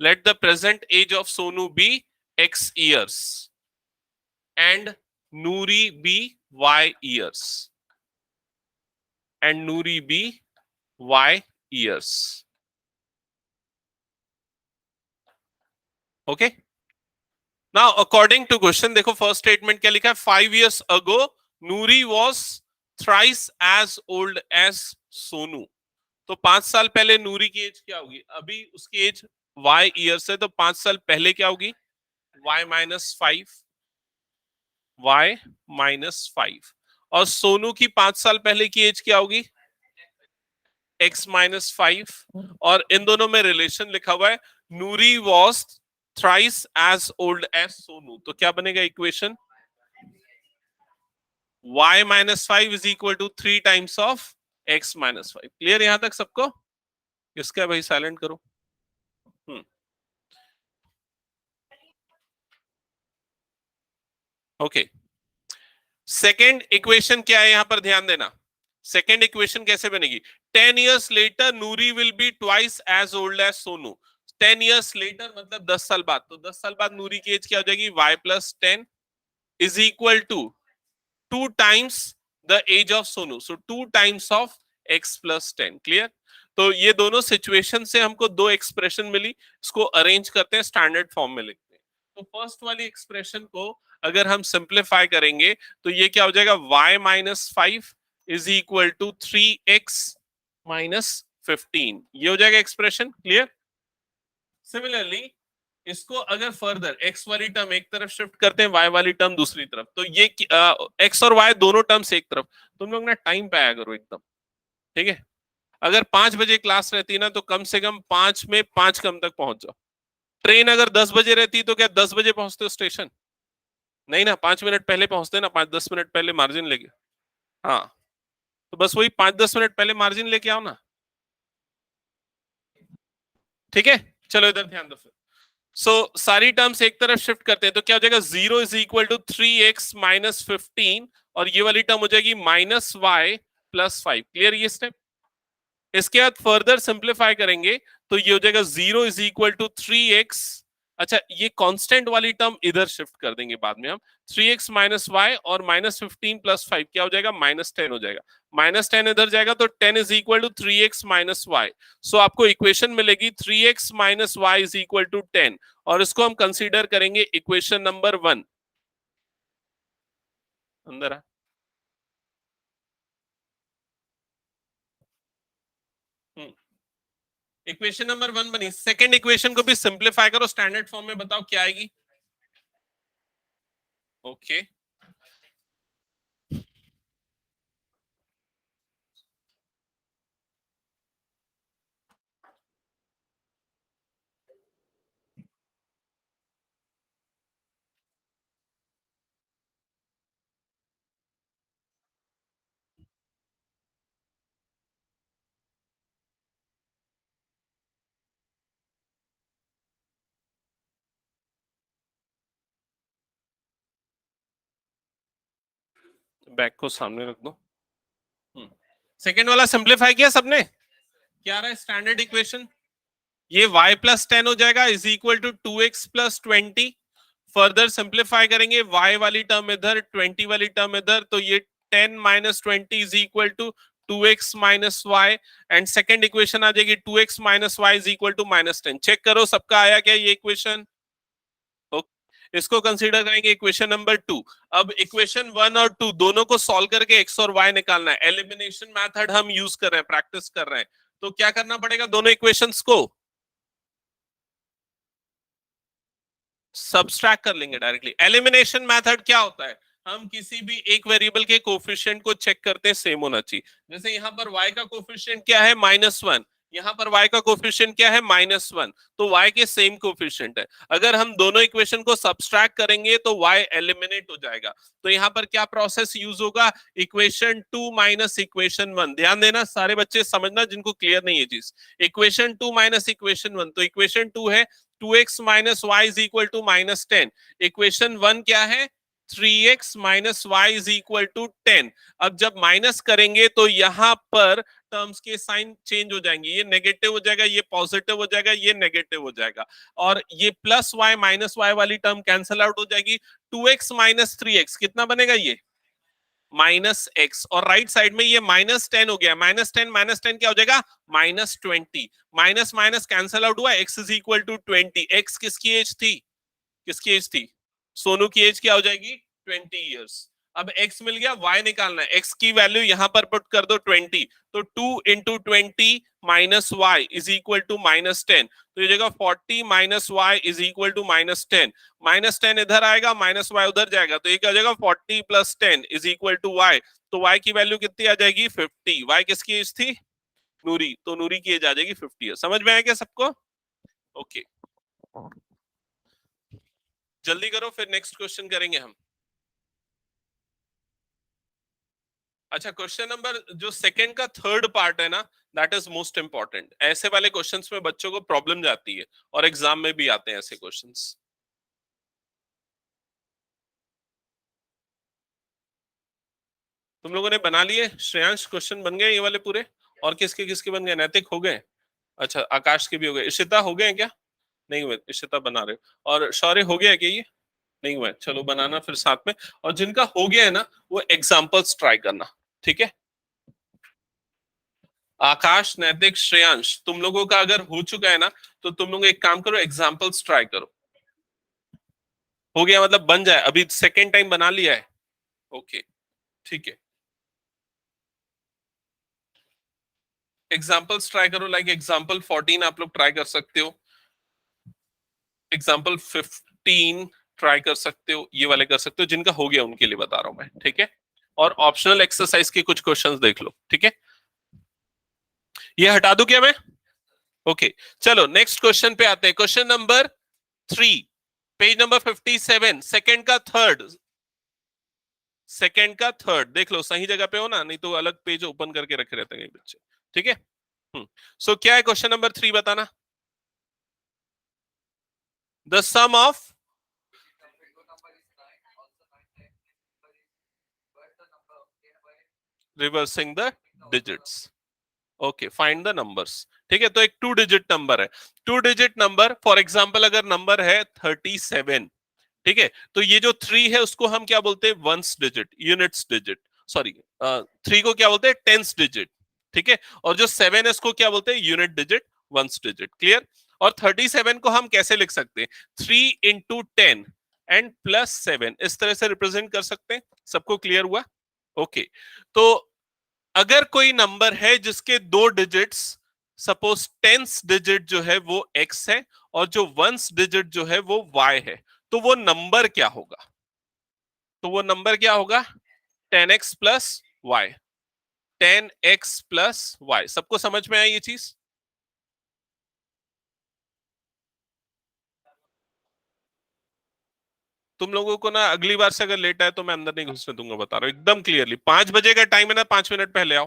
let the present age of Sonu be x years and Nuri be y years and Nuri be y years. Okay, now according to question देखो first statement क्या लिखा है, 5 years ago Nuri was thrice as old as Sonu. तो 5 साल पहले नूरी की as क्या होगी, अभी उसकी एज y ईयर्स है, तो 5 साल पहले क्या होगी y माइनस 5, y माइनस 5, और सोनू की 5 साल पहले की एज क्या होगी x माइनस 5, और इन दोनों में रिलेशन लिखा हुआ है Noori was thrice as old as Sonu, तो क्या बनेगा equation y minus 5 is equal to 3 times of x minus 5. Clear यहां तक सबको? इसका भाई साइलेंट करो. ओके, सेकेंड इक्वेशन क्या है यहां पर ध्यान देना. सेकेंड इक्वेशन कैसे बनेगी, 10 years later Noori will be twice as old as Sonu. 10 years later मतलब 10 साल बाद, तो 10 साल बाद नूरी की एज क्या हो जाएगी y plus 10 is equal to 2 times the age of Sonu, so 2 times of x plus 10. Clear? तो ये दोनों सिचुएशन से हमको दो एक्सप्रेशन मिली, इसको अरेंज करते हैं, स्टैंडर्ड फॉर्म में लिखते हैं. तो फर्स्ट वाली एक्सप्रेशन को अगर हम सिंप्लीफाई करेंगे तो ये क्या हो जाएगा y minus 5 is equal to 3x minus 15. ये हो जाएगा एक्सप्रेशन. क्लियर? सिमिलरली इसको अगर फर्दर x वाली टर्म एक तरफ शिफ्ट करते हैं, y वाली टर्म दूसरी तरफ, तो ये x और y दोनों टर्म्स एक तरफ. तुम लोग ना टाइम पे आया करो एकदम, ठीक है? अगर 5 बजे क्लास रहती ना तो कम से कम 5 में 5 कम तक पहुंच जाओ. ट्रेन अगर 10 बजे रहती तो क्या 10 बजे पहुंचते हो स्टेशन? नहीं ना, 5 मिनट पहले पहुंचते ना, 5-10 मिनट पहले मार्जिन लेके. हाँ, तो बस वही 5-10 मिनट पहले मार्जिन लेके आओ ना. ठीक है, चलो इधर ध्यान दो फिर. सो सारी टर्म्स एक तरफ शिफ्ट करते हैं, तो क्या हो जाएगा 0 is equal to 3x minus 15, और ये वाली टर्म हो जाएगी माइनस y प्लस 5. क्लियर ये स्टेप? इसके बाद फर्दर सिंप्लीफाई करेंगे तो ये हो जाएगा 0 इज इक्वल टू 3x. अच्छा, ये कांस्टेंट वाली टर्म इधर शिफ्ट कर देंगे बाद में हम. 3x माइनस वाई और माइनस 15 प्लस 5 क्या हो जाएगा माइनस 10 हो जाएगा. माइनस 10 इधर जाएगा तो 10 is equal to 3x minus y. So आपको इक्वेशन मिलेगी 3x minus Y is equal to 10, और इसको हम कंसीडर करेंगे इक्वेशन नंबर 1. अंदर आ. इक्वेशन नंबर 1 बनी. सेकंड इक्वेशन को भी सिंप्लीफाई करो, स्टैंडर्ड फॉर्म में बताओ क्या आएगी. ओके, बैक को सामने रख दो. सेकेंड वाला सिंप्लीफाई किया सबने? क्या रहा है स्टैंडर्ड इक्वेशन? ये y प्लस 10 हो जाएगा is equal to 2x plus 20. Further simplify करेंगे, y वाली टर्म इधर 20 वाली टर्म इधर, तो ये 10 minus 20 is equal to 2x minus y. And second equation आ जाएगी 2x minus Y is equal to minus 10. Check करो सबका आया क्या ये इक्वेशन. इसको कंसीडर करेंगे इक्वेशन नंबर 2. अब इक्वेशन 1 और 2 दोनों को सॉल्व करके x और y निकालना है. एलिमिनेशन मेथड हम यूज कर रहे हैं, प्रैक्टिस कर रहे हैं. तो क्या करना पड़ेगा, दोनों इक्वेशंस को सब्सट्रैक्ट कर लेंगे डायरेक्टली. एलिमिनेशन मेथड क्या होता है, हम किसी भी एक वेरिएबल के कोफिशिएंट को चेक करते हैं सेम होना चाहिए. जैसे यहाँ पर y का कोफिशिएंट क्या है -1, यहाँ पर y का कोफिशिएंट क्या है -1, तो y के सेम कोफिशिएंट है. अगर हम दोनों इक्वेशन को सब्सट्रैक्ट करेंगे तो y एलिमिनेट हो जाएगा. तो यहाँ पर क्या प्रोसेस यूज होगा, इक्वेशन 2 माइनस इक्वेशन 1. ध्यान देना सारे बच्चे, समझना जिनको क्लियर नहीं है चीज. इक्वेशन 2 माइनस इक्वेशन 1, तो इक्वेशन 2 है 2x minus Y is equal to minus 10. Equation 1 क्या है 3x minus Y is equal to 10। अब जब माइनस करेंगे तो यहां पर टर्म्स के साइन चेंज हो जाएंगे, ये नेगेटिव हो जाएगा, ये पॉजिटिव हो जाएगा, ये नेगेटिव हो जाएगा, और ये प्लस वाई माइनस वाई वाली टर्म कैंसिल आउट हो जाएगी। 2x माइनस 3x कितना बनेगा, ये माइनस एक्स, और राइट साइड में ये -10 हो गया, -10 क्या हो जाएगा, -20, माइनस माइनस कैंसिल आउट हुआ, x is equal to 20। x किसकी एज थी, किसकी एज थी, सोनू की एज क्या हो जाएगी 20 इयर्स। अब x मिल गया, y निकालना है, x की वैल्यू यहां पर पुट कर दो 20, तो 2 into 20 minus Y is equal to -10, तो ये जगह 40 minus Y is equal to -10, -10 इधर आएगा, माइनस वाई उधर जाएगा, तो ये क्या हो जाएगा 40 plus 10 is equal to Y, तो वाई की वैल्यू कितनी आ जाएगी 50। वाई किसकी एज थी, नूरी, तो नूरी की एज आ जाएगी 50 ईयर। समझ में आया क्या सबको, ओके जल्दी करो फिर नेक्स्ट क्वेश्चन करेंगे हम। अच्छा, क्वेश्चन नंबर जो सेकंड का थर्ड पार्ट है ना, दैट इज मोस्ट इंपॉर्टेंट। ऐसे वाले क्वेश्चंस में बच्चों को प्रॉब्लम जाती है और एग्जाम में भी आते हैं ऐसे क्वेश्चंस। तुम लोगों ने बना लिए श्रेयांश, क्वेश्चन बन गए ये वाले पूरे, और किसके किसके बन गए, नैतिक हो गए, अच्छा आकाश के भी हो गए, इशिता हो गए क्या, नहीं हुए, इशिता बना रहे हो, और शौर्य हो गया क्या ये, नहीं हुआ, चलो बनाना फिर साथ में, और जिनका हो गया है ना वो एग्जाम्पल्स ट्राई करना, ठीक है। आकाश, नैतिक, श्रेयांश, तुम लोगों का अगर हो चुका है ना तो तुम लोग एक काम करो, एग्जाम्पल्स ट्राई करो। हो गया मतलब बन जाए, अभी सेकेंड टाइम बना लिया है, ओके ठीक है। एग्जाम्पल्स ट्राई करो, लाइक एग्जाम्पल 14 आप लोग ट्राई कर सकते हो, एग्जाम्पल 15 ट्राई कर सकते हो, ये वाले कर सकते हो, जिनका हो गया उनके लिए बता रहा हूं मैं, ठीक है। और ऑप्शनल एक्सरसाइज के कुछ क्वेश्चंस देख लो, ठीक है। ये हटा दूं क्या मैं, ओके चलो नेक्स्ट क्वेश्चन पे आते हैं। Question number 3, page number 57, second का थर्ड देख लो, सही जगह पे हो ना, नहीं तो अलग पेज ओपन करके रखे रहते हैं बच्चे, ठीक है। सो क्या है क्वेश्चन नंबर 3 बताना, the sum of reversing the digits, okay find the numbers, ठीक है। तो एक 2 डिजिट नंबर है, 2 डिजिट नंबर, फॉर एग्जांपल अगर नंबर है 37, ठीक है, तो ये जो 3 है उसको हम क्या बोलते हैं, ones digit, units digit, sorry 3 को क्या बोलते हैं, टेंस डिजिट, ठीक है, और जो 7 है इसको क्या बोलते हैं, unit digit, ones digit, clear. और 37 को हम कैसे लिख सकते हैं, 3 इंटू 10 एंड प्लस 7, इस तरह से रिप्रेजेंट कर सकते हैं। सबको क्लियर हुआ, ओके। तो अगर कोई नंबर है जिसके 2 डिजिट्स, सपोज टेंस डिजिट जो है वो x है और जो वंस डिजिट जो है वो y है, तो वो नंबर क्या होगा, तो वो नंबर क्या होगा 10x plus Y, 10x plus Y. सबको समझ में आई ये चीज, तुम लोगों को ना अगली बार से अगर लेट आए तो मैं अंदर नहीं घुसने दूंगा, बता रहा हूं एकदम क्लियरली। 5 बजे का टाइम है ना, 5 मिनट पहले आओ,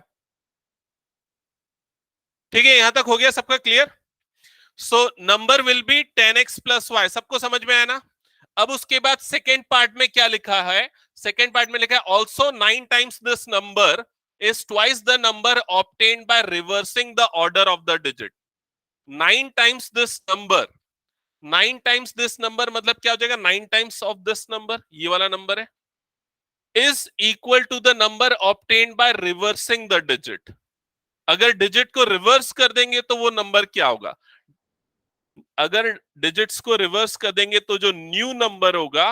ठीक है। यहां तक हो गया सबका clear. So number will be 10x plus Y, सबको समझ में आया ना। अब उसके बाद सेकेंड पार्ट में क्या लिखा है, सेकेंड पार्ट में लिखा है also 9 times this number is twice the number obtained by reversing the order of the digit. 9 times this number, 9 times this number मतलब क्या हो जाएगा, 9 टाइम्स ऑफ दिस नंबर, ये वाला नंबर है, is equal to the number obtained by reversing the digit. अगर digit को reverse कर देंगे तो वो नंबर क्या होगा, अगर डिजिट्स को रिवर्स कर देंगे तो जो न्यू नंबर होगा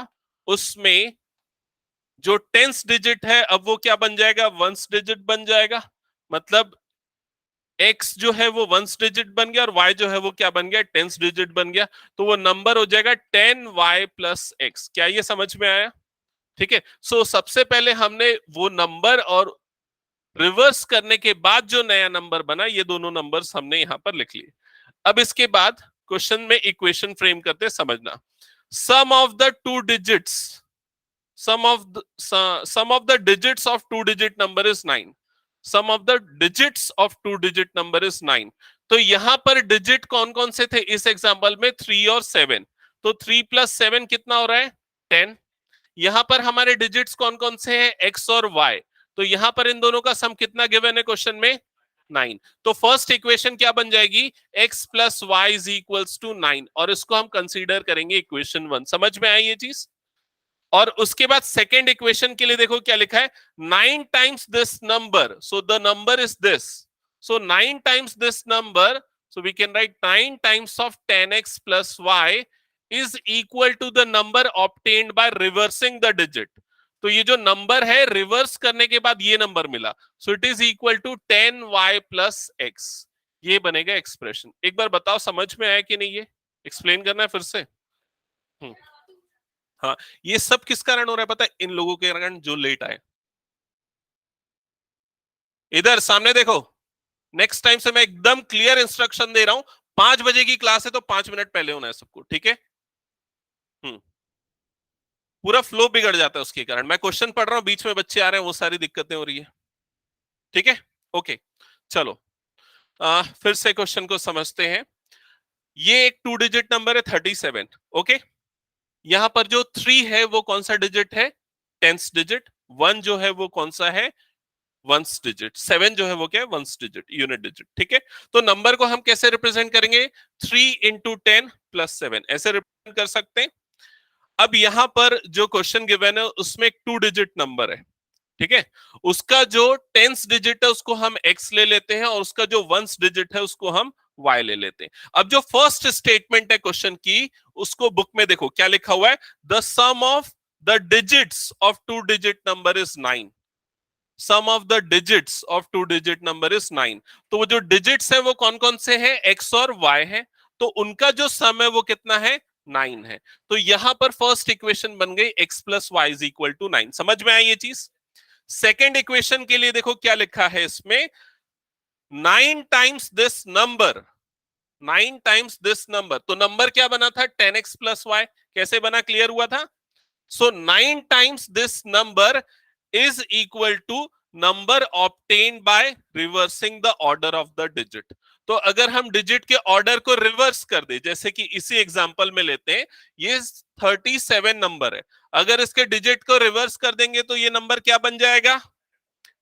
उसमें जो टेंस डिजिट है अब वो क्या बन जाएगा, वंस डिजिट बन जाएगा। मतलब x जो है वो वंस डिजिट बन गया और y जो है वो क्या बन गया, टेंस डिजिट बन गया, तो वो नंबर हो जाएगा 10y प्लस एक्स। क्या ये समझ में आया, ठीक है। सो सबसे पहले हमने वो नंबर और रिवर्स करने के बाद जो नया नंबर बना, ये दोनों नंबर्स हमने यहां पर लिख लिए। अब इसके बाद क्वेश्चन में इक्वेशन फ्रेम करते समझना, sum of the 2 digits, sum of the digits of 2 digit number is 9, sum of the digits of 2 digit number is 9। तो यहां पर डिजिट कौन कौन से थे इस एग्जांपल में, 3 और 7, तो 3 प्लस 7 कितना हो रहा है 10, यहां पर हमारे डिजिट्स कौन कौन से हैं, x और y। तो यहां पर इन दोनों का सम कितना गिवन है क्वेश्चन में, 9। तो फर्स्ट इक्वेशन क्या बन जाएगी, x plus Y is equals to 9, और इसको हम कंसीडर करेंगे इक्वेशन 1। समझ में आई ये चीज। और उसके बाद सेकेंड इक्वेशन के लिए देखो क्या लिखा है, 9 times this number, so the number is this, so 9 times this number, so we can write 9 times of 10x plus y is equal to the number obtained by reversing the digit। तो ये जो number है reverse करने के बाद ये number मिला, so it is equal to 10y plus x। ये बनेगा एक्सप्रेशन। एक बार बताओ समझ में आया कि नहीं, ये एक्सप्लेन करना है फिर से। हाँ, ये सब किस कारण हो रहा है पता है, इन लोगों के कारण जो लेट आए। इधर सामने देखो, नेक्स्ट टाइम से मैं एकदम क्लियर इंस्ट्रक्शन दे रहा हूं, 5 बजे की क्लास है तो 5 मिनट पहले होना है सबको, ठीक है। पूरा फ्लो बिगड़ जाता है उसके कारण। मैं क्वेश्चन पढ़ रहा हूं, बीच में बच्चे आ रहे हैं, वो सारी दिक्कतें हो रही है, ठीक है। ओके चलो, फिर से क्वेश्चन को समझते हैं। ये एक 2 डिजिट नंबर है 37, ओके। यहां पर जो 3 है वो कौन सा डिजिट है, 10th डिजिट। 1 जो है वो कौन सा है, 1st डिजिट। 7 जो है वो क्या है, 1st डिजिट, यूनिट डिजिट, ठीक है। तो नंबर को हम कैसे रिप्रेजेंट करेंगे, 3 इंटू 10 प्लस 7, ऐसे रिप्रेजेंट कर सकते हैं। अब यहां पर जो क्वेश्चन गिवन है उसमें एक 2 डिजिट नंबर है, ठीक है। उसका जो 10th डिजिट है उसको हम x ले लेते हैं, और उसका जो 1st डिजिट है उसको हम y ले लेते हैं। अब जो फर्स्ट स्टेटमेंट है क्वेश्चन की, उसको बुक में देखो क्या लिखा हुआ है, the sum of the digits of 2 digit number is 9। Sum of the digits of 2 digit number is 9। तो वो जो डिजिट्स है वो कौन कौन से हैं, x और y है, तो उनका जो सम है वो कितना है, 9 है। तो यहां पर फर्स्ट इक्वेशन बन गई x plus Y is equal to 9। समझ में आई ये चीज। सेकेंड इक्वेशन के लिए देखो क्या लिखा है इसमें, 9 times this number, 9 times this number. तो नंबर क्या बना था, 10x प्लस वाई। कैसे बना, क्लियर हुआ था। So 9 times this number is equal to number obtained by reversing the order of the digit. तो अगर हम डिजिट के ऑर्डर को रिवर्स कर दे, जैसे कि इसी एग्जांपल में लेते हैं, ये 37 नंबर है, अगर इसके डिजिट को रिवर्स कर देंगे तो ये नंबर क्या बन जाएगा,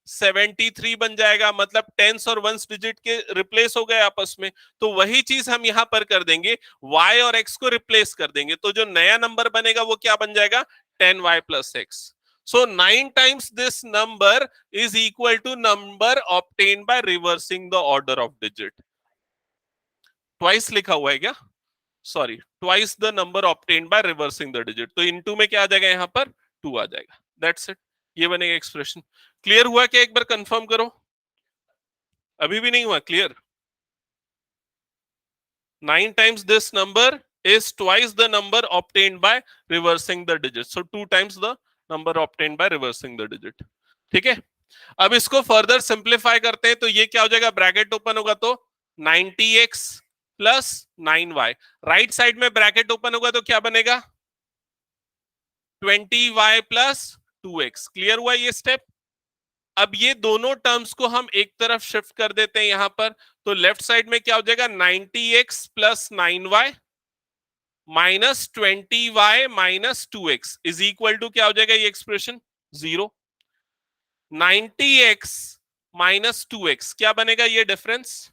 73 बन जाएगा। मतलब 10s और 1s डिजिट के रिप्लेस हो गए आपस में। तो वही चीज हम यहां पर कर देंगे, y और x को रिप्लेस कर देंगे, तो जो नया नंबर बनेगा वो क्या बन जाएगा, 10y plus x। So 9 times this number is equal to number obtained by reversing the order of digit. Twice लिखा हुआ है क्या, sorry, twice the number obtained by reversing the digit। तो इनटू में क्या आ जाएगा, यहाँ पर 2 आ जाएगा। That's it, ये बनेगा एक्सप्रेशन। क्लियर हुआ क्या, एक बार कंफर्म करो। अभी भी नहीं हुआ clear. 9 times this number is twice the number obtained by reversing the digit, so 2 times the number obtained by reversing the digit, ठीक है। अब इसको फर्दर सिंप्लीफाई करते हैं, तो ये क्या हो जाएगा, ब्रैकेट ओपन होगा तो 90x plus 9y, right side में ब्रैकेट ओपन होगा तो क्या बनेगा, 20y प्लस 2x। क्लियर हुआ ये स्टेप। अब ये दोनों टर्म्स को हम एक तरफ शिफ्ट कर देते हैं यहां पर, तो लेफ्ट साइड में क्या हो जाएगा, 90x plus 9y minus 20y minus 2x is equal to क्या हो जाएगा ये एक्सप्रेशन, 0। 90x माइनस 2x क्या बनेगा ये difference,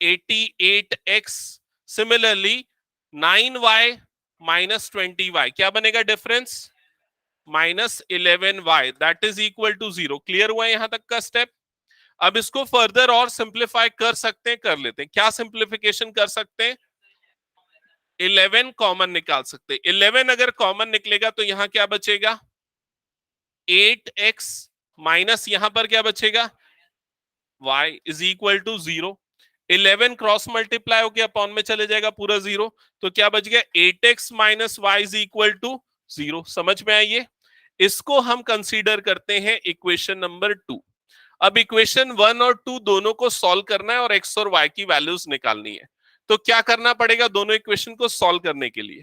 88x। Similarly 9y minus 20y क्या बनेगा difference, minus 11y, that is equal to 0। Clear हुआ यहां तक का स्टेप। अब इसको फर्दर और सिंप्लीफाई कर सकते हैं, कर लेते हैं। क्या सिंप्लीफिकेशन कर सकते हैं, 11 कॉमन निकाल सकते हैं। 11 अगर कॉमन निकलेगा तो यहां क्या बचेगा, 8x माइनस यहां पर क्या बचेगा, y is equal to 0। 11 cross multiply होकर अपॉन में चले जाएगा पूरा 0, तो क्या बच गया, 8x minus Y is equal to 0। समझ में आइए। इसको हम कंसीडर करते हैं इक्वेशन नंबर 2। अब इक्वेशन 1 और 2 दोनों को सॉल्व करना है और x और y की वैल्यूज निकालनी है। तो क्या करना पड़ेगा दोनों इक्वेशन को सॉल्व करने के लिए,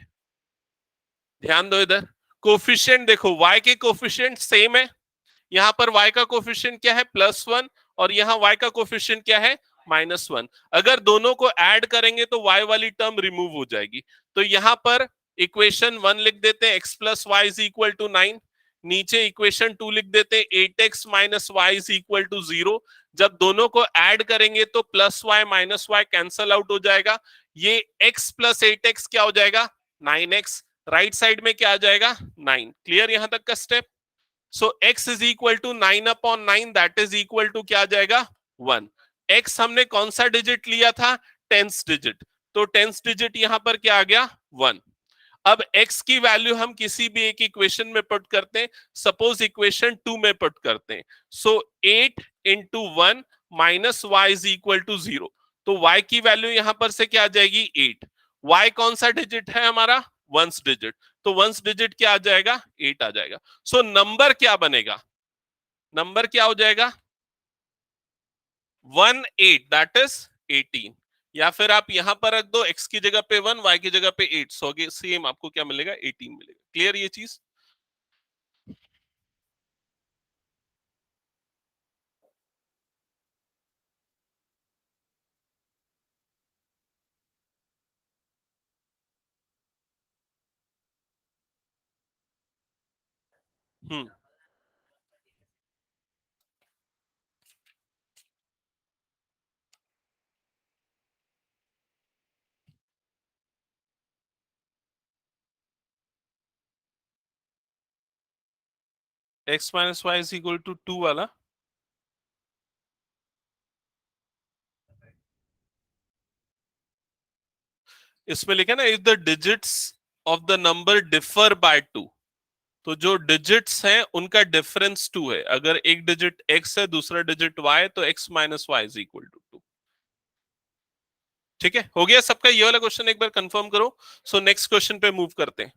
ध्यान दो इधर। कोफिशिएंट देखो, y के कोफिशिएंट सेम है, यहां पर y का कोफिशिएंट क्या है, +1, और यहां y का कोफिशिएंट क्या है, -1। अगर दोनों को ऐड करेंगे तो y वाली टर्म रिमूव हो जाएगी, तो यहां पर इक्वेशन 1 लिख देते हैं x plus Y is equal to 9, नीचे इक्वेशन 2 लिख देते हैं 8x minus Y is equal to 0। जब दोनों को ऐड करेंगे तो plus Y minus Y cancel out हो जाएगा, ये x प्लस 8x क्या हो जाएगा 9x, राइट साइड में क्या आ जाएगा 9। क्लियर यहां तक का step? So x is equal to 9 upon 9 that is equal to क्या आ जाएगा 1। x हमने कौन सा डिजिट लिया था 10th डिजिट, तो 10th डिजिट यहां पर क्या आ गया 1। अब x की वैल्यू हम किसी भी एक इक्वेशन में पुट करते हैं, सपोज इक्वेशन 2 में पुट करते हैं। So 8 into 1 minus Y is equal to 0, तो y की वैल्यू यहां पर से क्या आ जाएगी 8। y कौन सा डिजिट है हमारा 1st डिजिट, तो 1st डिजिट क्या आ जाएगा 8 आ जाएगा। सो नंबर क्या बनेगा, नंबर क्या हो जाएगा 18 दैट इज 18, या फिर आप यहां पर रख दो x की जगह पे 1 y की जगह पे 8, सो सेम आपको क्या मिलेगा 18 मिलेगा। क्लियर ये चीज? Hmm, x minus Y is equal to 2 वाला, इसमें लिखा ना if the digits of the number differ by 2, तो जो डिजिट्स हैं उनका डिफरेंस 2 है। अगर एक डिजिट x है दूसरा डिजिट y है तो x minus Y is equal to 2। ठीक है, हो गया सबका ये वाला क्वेश्चन एक बार कंफर्म करो। सो नेक्स्ट क्वेश्चन पे मूव करते हैं।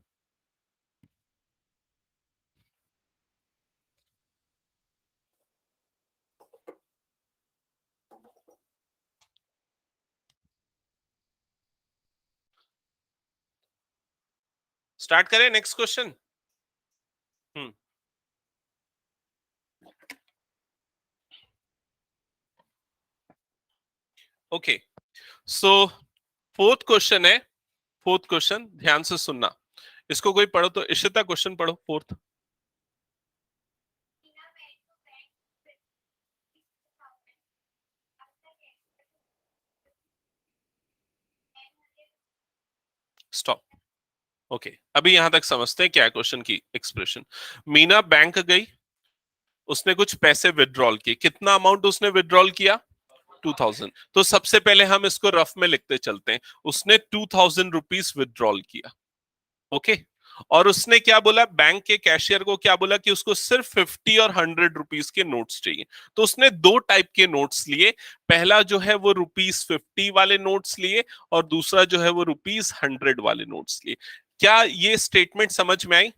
स्टार्ट करें नेक्स्ट क्वेश्चन। हम्म, ओके। सो फोर्थ क्वेश्चन है, फोर्थ क्वेश्चन ध्यान से सुनना, इसको कोई पढ़ो तो, इशिता क्वेश्चन पढ़ो फोर्थ। स्टॉप। ओके, अभी यहां तक समझते हैं क्या है क्वेश्चन की एक्सप्रेशन। मीना बैंक गई, उसने कुछ पैसे विड्रॉल किए, कितना अमाउंट उसने विड्रॉल किया 2000। तो सबसे पहले हम इसको रफ में लिखते चलते हैं, उसने 2000 रुपीज विड्रॉल किया। ओके, और उसने क्या बोला बैंक के कैशियर को, क्या बोला कि उसको सिर्फ 50 और 100 रुपीज के नोट्स चाहिए। तो उसने दो टाइप के नोट्स लिए, पहला जो है वो ₹50 वाले नोट्स लिए और दूसरा जो है वो ₹100 वाले नोट्स लिए। क्या ये स्टेटमेंट समझ में आई?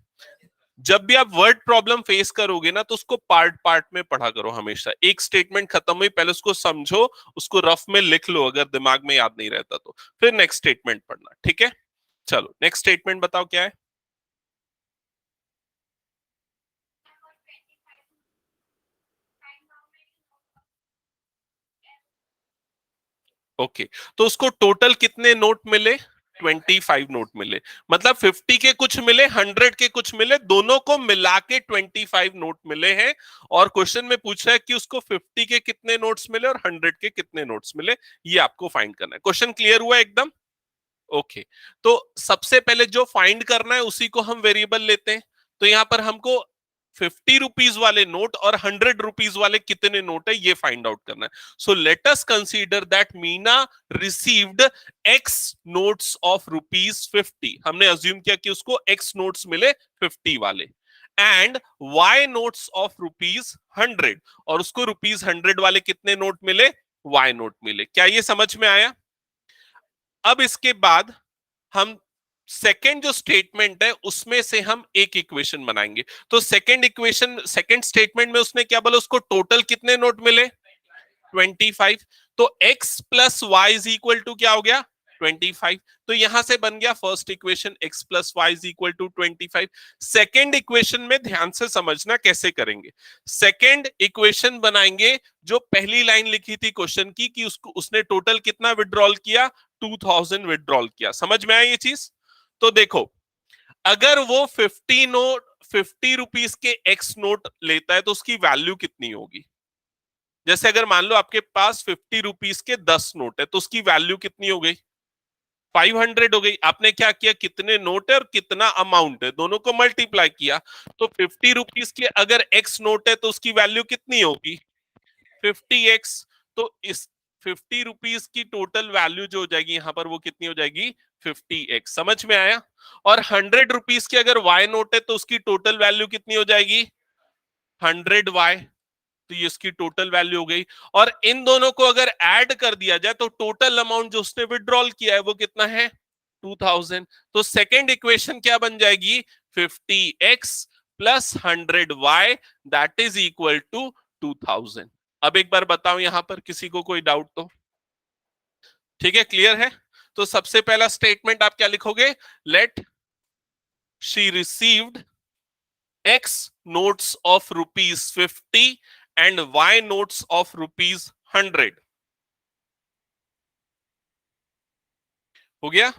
जब भी आप वर्ड प्रॉब्लम फेस करोगे ना तो उसको पार्ट पार्ट में पढ़ा करो हमेशा। एक स्टेटमेंट खत्म हुई पहले उसको समझो, उसको रफ में लिख लो अगर दिमाग में याद नहीं रहता तो, फिर नेक्स्ट स्टेटमेंट पढ़ना। ठीक है, चलो नेक्स्ट स्टेटमेंट बताओ क्या है। ओके, तो उसको टोटल कितने नोट मिले 25 नोट मिले, मतलब 50 के कुछ मिले 100 के कुछ मिले, दोनों को मिला के 25 नोट मिले हैं। और क्वेश्चन में पूछा है कि उसको 50 के कितने नोट्स मिले और 100 के कितने नोट्स मिले, ये आपको फाइंड करना है। क्वेश्चन क्लियर हुआ एकदम? ओके, तो सबसे पहले जो फाइंड करना है उसी को हम वेरिएबल लेते हैं। तो यहां पर हमको 50 रुपीज वाले नोट और 100 रुपीज वाले कितने नोट है ये फाइंड आउट करना है। So let us consider that Meena received x notes of ₹50। हमने अज्यूम किया कि उसको एक्स नोट्स मिले 50 वाले, एंड वाई नोट्स ऑफ ₹100, और उसको ₹100 वाले कितने नोट मिले वाई नोट मिले। क्या ये समझ में आया? अब इसके बाद हम सेकेंड जो स्टेटमेंट है उसमें से हम एक इक्वेशन बनाएंगे। तो सेकेंड इक्वेशन, सेकेंड स्टेटमेंट में उसने क्या बोला, उसको टोटल कितने नोट मिले 25। तो x plus Y is equal to क्या हो गया 25। तो यहां से बन गया first equation, x plus Y is equal to 25। Second equation में ध्यान से समझना कैसे करेंगे। सेकेंड इक्वेशन बनाएंगे जो पहली लाइन लिखी थी क्वेश्चन की कि उसको, उसने टोटल कितना विड्रॉल किया 2000 विड्रॉल किया। समझ में आया ये चीज? तो देखो अगर वो 50 रुपीस के एक्स नोट लेता है तो उसकी वैल्यू कितनी होगी? जैसे अगर मान लो आपके पास 50 रुपीस के 10 नोट है तो उसकी वैल्यू कितनी हो गई? 500 हो गई। आपने क्या किया, कितने नोट है और कितना अमाउंट है दोनों को मल्टीप्लाई किया, तो 50 रुपीस के अगर एक्स नोट है तो उसकी वैल्यू कितनी होगी? 50x। तो इस 50 रुपीस की टोटल वैल्यू जो हो जाएगी यहां पर वो कितनी हो जाएगी? 50x। समझ में आया? और 100 रुपीस की अगर y नोट है तो उसकी टोटल वैल्यू कितनी हो जाएगी? 100y। तो ये इसकी टोटल वैल्यू हो गई। और इन दोनों को अगर ऐड कर दिया जाए तो टोटल अमाउंट जो उसने विड्रॉल किया है वो कितना है? 2000। तो सेकेंड इक्वेशन क्या बन जाएगी? 50x plus 100y that is equal to 2000। अब एक बार बताओ यहां पर किसी को कोई डाउट तो? ठीक है, क्लियर है? तो सबसे पहला स्टेटमेंट आप क्या लिखोगे? Let she received x notes of rupees 50 and y notes of rupees 100। हो गया?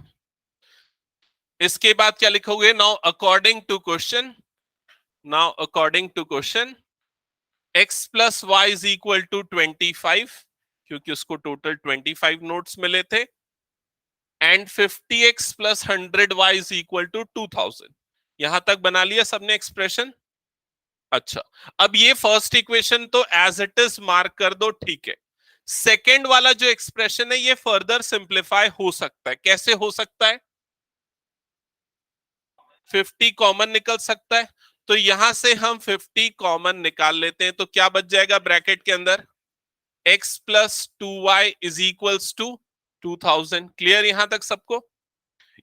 इसके बाद क्या लिखोगे? Now according to question x plus Y is equal to 25, क्योंकि उसको टोटल 25 नोट्स मिले थे, and 50x plus 100y is equal to 2000। यहां तक बना लिया सबने एक्सप्रेशन? अच्छा, अब ये फर्स्ट इक्वेशन तो एज इट इज मार्क कर दो, ठीक है। सेकेंड वाला जो एक्सप्रेशन है ये फर्दर सिंप्लीफाई हो सकता है। कैसे हो सकता है? 50 कॉमन निकल सकता है, तो यहां से हम 50 कॉमन निकाल लेते हैं, तो क्या बच जाएगा ब्रैकेट के अंदर? x plus 2y is equals to 2000। Clear यहां तक सबको?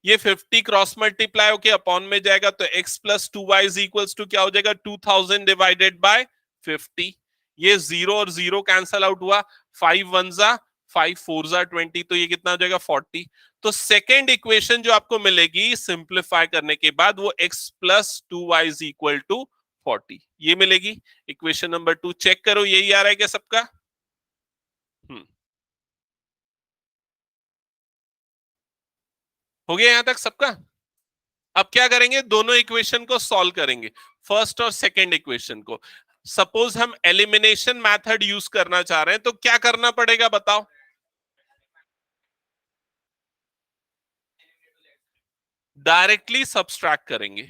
ये 50 क्रॉस मल्टीप्लाई होके अपॉन में जाएगा, तो x plus 2y is equals to क्या हो जाएगा? 2000 डिवाइडेड बाय 50। ये जीरो और जीरो कैंसल आउट हुआ, 5 वन जा 5 4 जा 20, तो ये कितना हो जाएगा? 40। तो सेकेंड इक्वेशन जो आपको मिलेगी सिंप्लीफाई करने के बाद वो x plus 2y is equal to 40 ये मिलेगी। इक्वेशन नंबर 2 चेक करो, यही आ रहा है क्या सबका? हो गया यहां तक सबका? अब क्या करेंगे? दोनों इक्वेशन को सॉल्व करेंगे, फर्स्ट और सेकेंड इक्वेशन को। सपोज हम एलिमिनेशन मेथड यूज करना चाह रहे हैं, तो क्या करना पड़ेगा बताओ? डायरेक्टली सब्सट्रैक्ट करेंगे,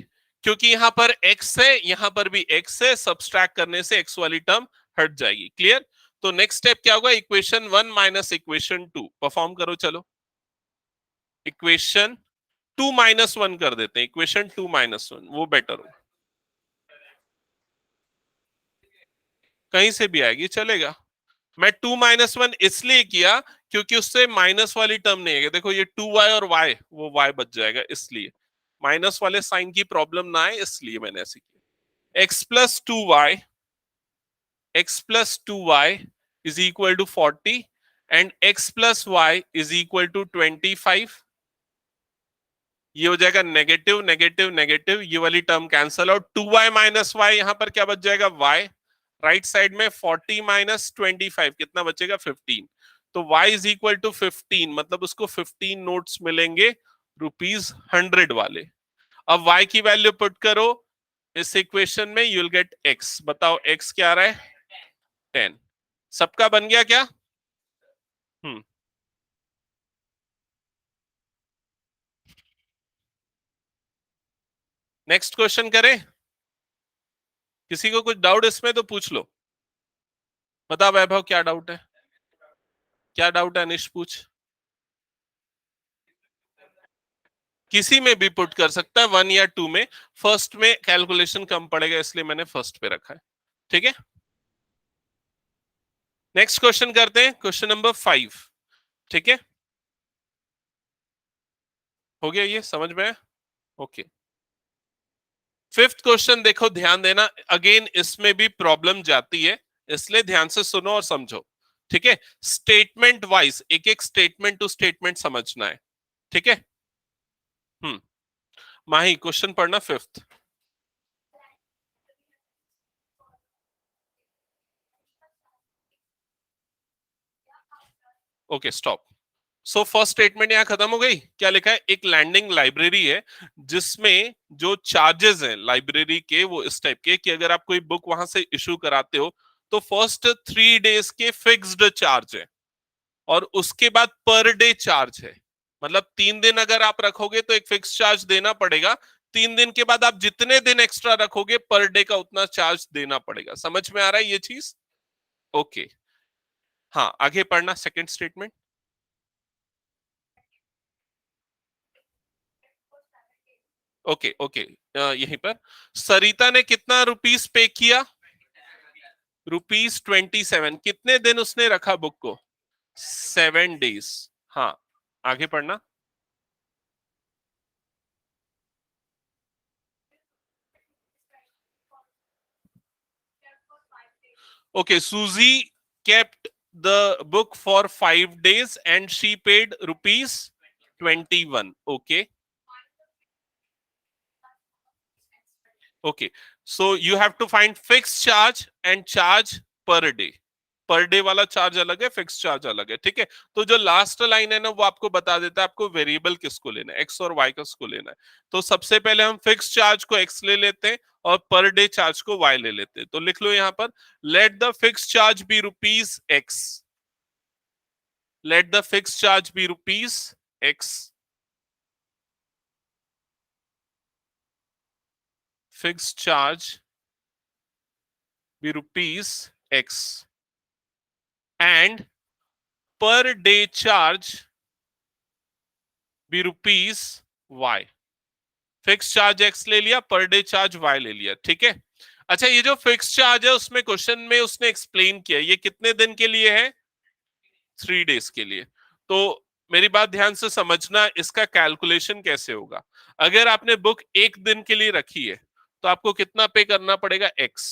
क्योंकि यहां पर x है, यहां पर भी x है, सब्सट्रैक्ट करने से x वाली टर्म हट जाएगी। क्लियर? तो नेक्स्ट स्टेप क्या होगा? इक्वेशन 1 माइनस इक्वेशन 2 परफॉर्म करो। चलो, इक्वेशन 2 माइनस 1 कर देते हैं, इक्वेशन 2 माइनस 1 वो बेटर हो। कहीं से भी आएगी चलेगा। मैं 2 माइनस 1 इसलिए किया क्योंकि उससे माइनस वाली टर्म नहीं है। देखो ये 2y और y, वो y बच जाएगा, इसलिए माइनस वाले साइन की प्रॉब्लम ना आए, इसलिए मैंने ऐसे किया। x plus 2y is equal to 40 and x plus Y is equal to 25। ये हो जाएगा नेगेटिव नेगेटिव नेगेटिव, ये वाली term cancel out. 2y minus Y, यहां पर क्या बच जाएगा? y। राइट साइड में 40 माइनस 25 कितना बचेगा? 15। तो y इज इक्वल टू 15, मतलब उसको 15 नोट्स मिलेंगे ₹100 वाले। अब y की वैल्यू पुट करो इस इक्वेशन में, यू विल गेट x। बताओ x क्या आ रहा है? 10। सबका बन गया क्या? हम्म। नेक्स्ट क्वेश्चन करें? किसी को कुछ डाउट इसमें तो पूछ लो। बता वैभव, क्या डाउट है? क्या डाउट है अनिश? पूछ। किसी में भी पुट कर सकता है, 1 या 2 में। फर्स्ट में कैलकुलेशन कम पड़ेगा, इसलिए मैंने फर्स्ट पे रखा है। ठीक है, नेक्स्ट क्वेश्चन करते हैं, क्वेश्चन नंबर 5। ठीक है, हो गया? ये समझ में है? ओके। फिफ्थ क्वेश्चन देखो, ध्यान देना, अगेन इसमें भी प्रॉब्लम जाती है, इसलिए ध्यान से सुनो और समझो। ठीक है, स्टेटमेंट वाइज, एक एक स्टेटमेंट टू स्टेटमेंट समझना है। ठीक है। हम्म। माही, क्वेश्चन पढ़ना fifth. Okay, stop. So first statement यहाँ खत्म हो गई। क्या लिखा है, एक लैंडिंग लाइब्रेरी है जिसमें जो चार्जेस हैं लाइब्रेरी के वो इस टाइप के कि अगर आप कोई बुक वहां से इशू कराते हो तो फर्स्ट 3 डेज के फिक्स्ड चार्ज है और उसके बाद पर डे चार्ज है। मतलब 3 दिन अगर आप रखोगे तो एक फिक्स चार्ज देना पड़ेगा, 3 दिन के बाद आप जितने दिन एक्स्ट्रा रखोगे पर डे का उतना चार्ज देना पड़ेगा। समझ में आ रहा है ये चीज? ओके, हाँ आगे पढ़ना सेकंड स्टेटमेंट। ओके ओके, यहीं पर सरिता ने कितना रुपीस पे किया? ₹27। कितने दिन उसने रखा बुक को? 7 डेज। हाँ आगे पढ़ना। ओके, सूजी kept the book for 5 days and she paid ₹21. Okay. Okay, so you have to find fixed charge and charge per day. Per day वाला चार्ज अलग है, फिक्स चार्ज अलग है, ठीक है। तो जो लास्ट लाइन है ना वो आपको बता देता है आपको वेरिएबल किसको लेना है, एक्स और वाई किसको लेना है। तो सबसे पहले हम फिक्स चार्ज को एक्स ले लेते हैं और पर डे चार्ज को वाई ले लेते हैं। तो लिख लो यहाँ पर, let the fix charge be rupees X, let the fix charge be rupees X, fix charge be rupees X and per day charge be rupees y। Fix charge x ले लिया, पर डे चार्ज y ले लिया, ठीक है। अच्छा, ये जो fix charge है उसमें क्वेश्चन में उसने एक्सप्लेन किया ये कितने दिन के लिए है? 3 डेज के लिए। तो मेरी बात ध्यान से समझना, इसका कैलकुलेशन कैसे होगा। अगर आपने बुक 1 दिन के लिए रखी है तो आपको कितना पे करना पड़ेगा? x।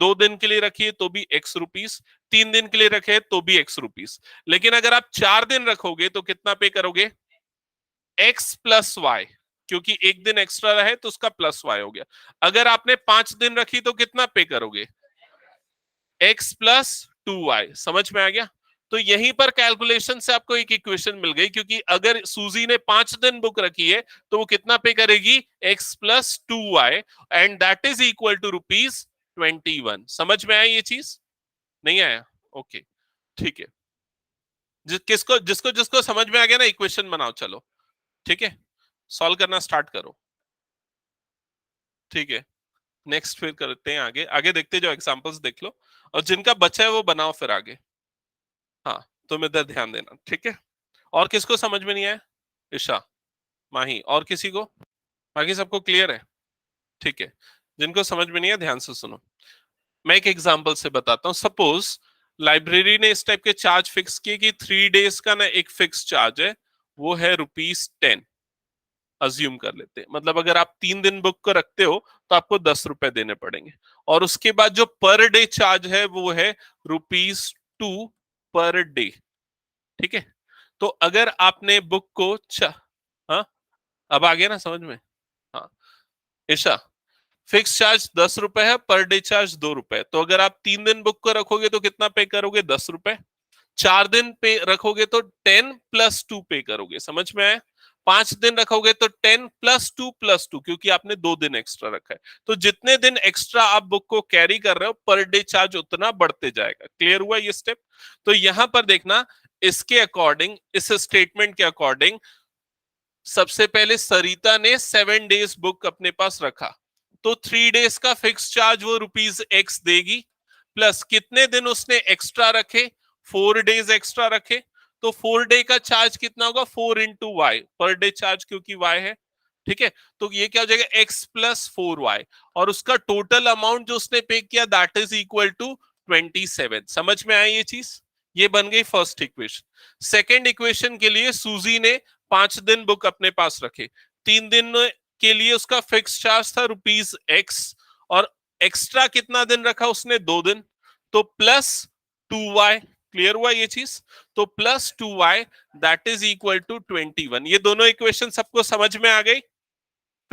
2 दिन के लिए रखिए तो भी ₹X, 3 दिन के लिए रखे तो भी ₹X। लेकिन अगर आप 4 दिन रखोगे तो कितना पे करोगे? X प्लस वाई, क्योंकि 1 दिन एक्स्ट्रा रहे तो उसका प्लस वाई हो गया। अगर आपने 5 दिन रखी तो कितना पे करोगे? X plus 2y। समझ में आ गया? तो यहीं पर कैलकुलेशन से आपको एक इक्वेशन मिल गई, क्योंकि अगर सूजी ने 5 दिन बुक रखी है तो वो कितना पे करेगी? X plus 2y and that is equal to ₹21। समझ में आया ये चीज? नहीं आया? ओके, ठीक है। किसको जिसको जिसको समझ में आ गया ना, इक्वेशन बनाओ, चलो ठीक है, सॉल्व करना स्टार्ट करो। ठीक है, नेक्स्ट फिर करते हैं आगे, आगे देखते जाओ, एग्जांपल्स देख लो और जिनका बचा है वो बनाओ फिर आगे। हाँ, तुम इधर ध्यान देना, ठीक है। और किसको समझ में नहीं आया? ईशा, माही, और किसी को? बाकी सबको क्लियर है? ठीक है, जिनको समझ में नहीं है ध्यान से सुनो। मैं एक एग्जांपल से बताता हूँ। सपोज लाइब्रेरी ने इस टाइप के चार्ज फिक्स किए कि 3 डेज का ना एक फिक्स चार्ज है, वो है ₹10। अज्यूम कर लेते हैं, मतलब अगर आप 3 दिन बुक को रखते हो तो आपको ₹10 देने पड़ेंगे। और उसके बाद जो पर डे चार्ज है वो है ₹2 पर डे, ठीक है। तो अगर आपने बुक को हाँ, अब आ गया ना समझ में? हाँ ईशा, फिक्स चार्ज ₹10 है, पर डे चार्ज ₹2। तो अगर आप 3 दिन बुक को रखोगे तो कितना पे करोगे? ₹10। 4 दिन पे रखोगे तो 10+2 पे करोगे। समझ में आया? 5 दिन रखोगे तो 10+2+2, क्योंकि आपने 2 दिन एक्स्ट्रा रखा है। तो जितने दिन एक्स्ट्रा आप बुक को कैरी कर रहे हो पर डे चार्ज उतना बढ़ते जाएगा। क्लियर हुआ ये स्टेप? तो यहां पर देखना, इसके अकॉर्डिंग, इस स्टेटमेंट के अकॉर्डिंग, सबसे पहले सरिता ने 7 डेज बुक अपने पास रखा, तो 3 डेज का फिक्स चार्ज वो ₹X देगी, प्लस कितने दिन उसने एक्स्ट्रा रखे? 4 डेज एक्स्ट्रा रखे, तो 4 डे का चार्ज कितना होगा? 4 × y, पर डे चार्ज क्योंकि y है, ठीक है। तो ये क्या हो जाएगा? x प्लस 4y, और उसका टोटल अमाउंट जो उसने पे किया दैट इज इक्वल टू 27। समझ में आया ये चीज? ये बन गई फर्स्ट इक्वेशन। सेकेंड इक्वेशन के लिए सूजी ने 5 दिन बुक अपने पास रखे, 3 दिन के लिए उसका फिक्स चार्ज था ₹X, और एक्स्ट्रा कितना दिन रखा उसने? 2 दिन, तो प्लस 2y। क्लियर हुआ ये चीज? तो plus 2y that is equal to 21। ये दोनों इक्वेशन सबको समझ में आ गई?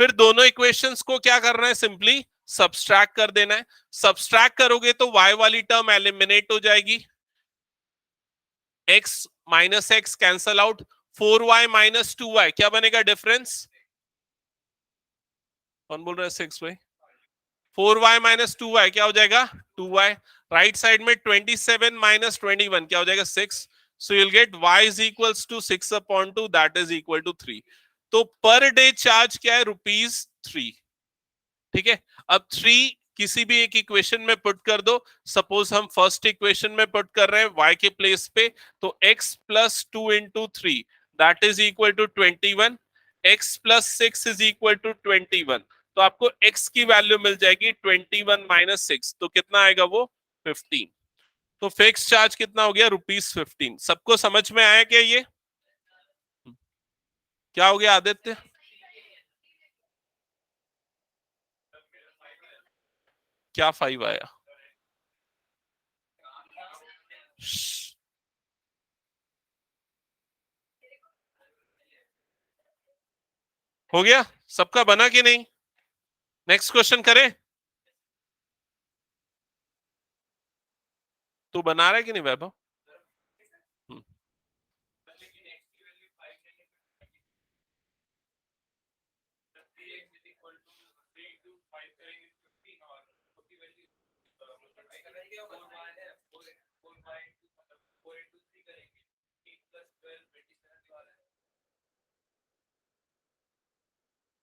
फिर दोनों इक्वेशंस को क्या करना है? सिंपली सब्सट्रैक्ट कर देना है। सब्सट्रैक्ट करोगे तो y वाली टर्म एलिमिनेट हो जाएगी, x minus x cancel out, 4y minus 2y क्या बनेगा डिफरेंस? कौन बोल रहा है 6y? 4y माइनस 2y क्या हो जाएगा? 2y। राइट साइड में 27 माइनस 21 क्या हो जाएगा? 6। So you'll get y is equals to 6/2 that is equal to 3। तो पर डे चार्ज क्या है? ₹3। ठीक है, अब 3 किसी भी एक इक्वेशन में पुट कर दो। सपोज हम फर्स्ट इक्वेशन में पुट कर रहे हैं y के प्लेस पे, तो x plus 2 into 3 that is equal to 21, x plus 6 is equal to 21। तो आपको x की वैल्यू मिल जाएगी 21 माइनस 6, तो कितना आएगा वो? 15। तो फिक्स चार्ज कितना हो गया? ₹15। सबको समझ में आया क्या ये? क्या हो गया आदित्य? क्या 5 आया? हो गया सबका? बना कि नहीं? नेक्स्ट क्वेश्चन करें? तू बना रहा है कि नहीं वैभव? हम्म,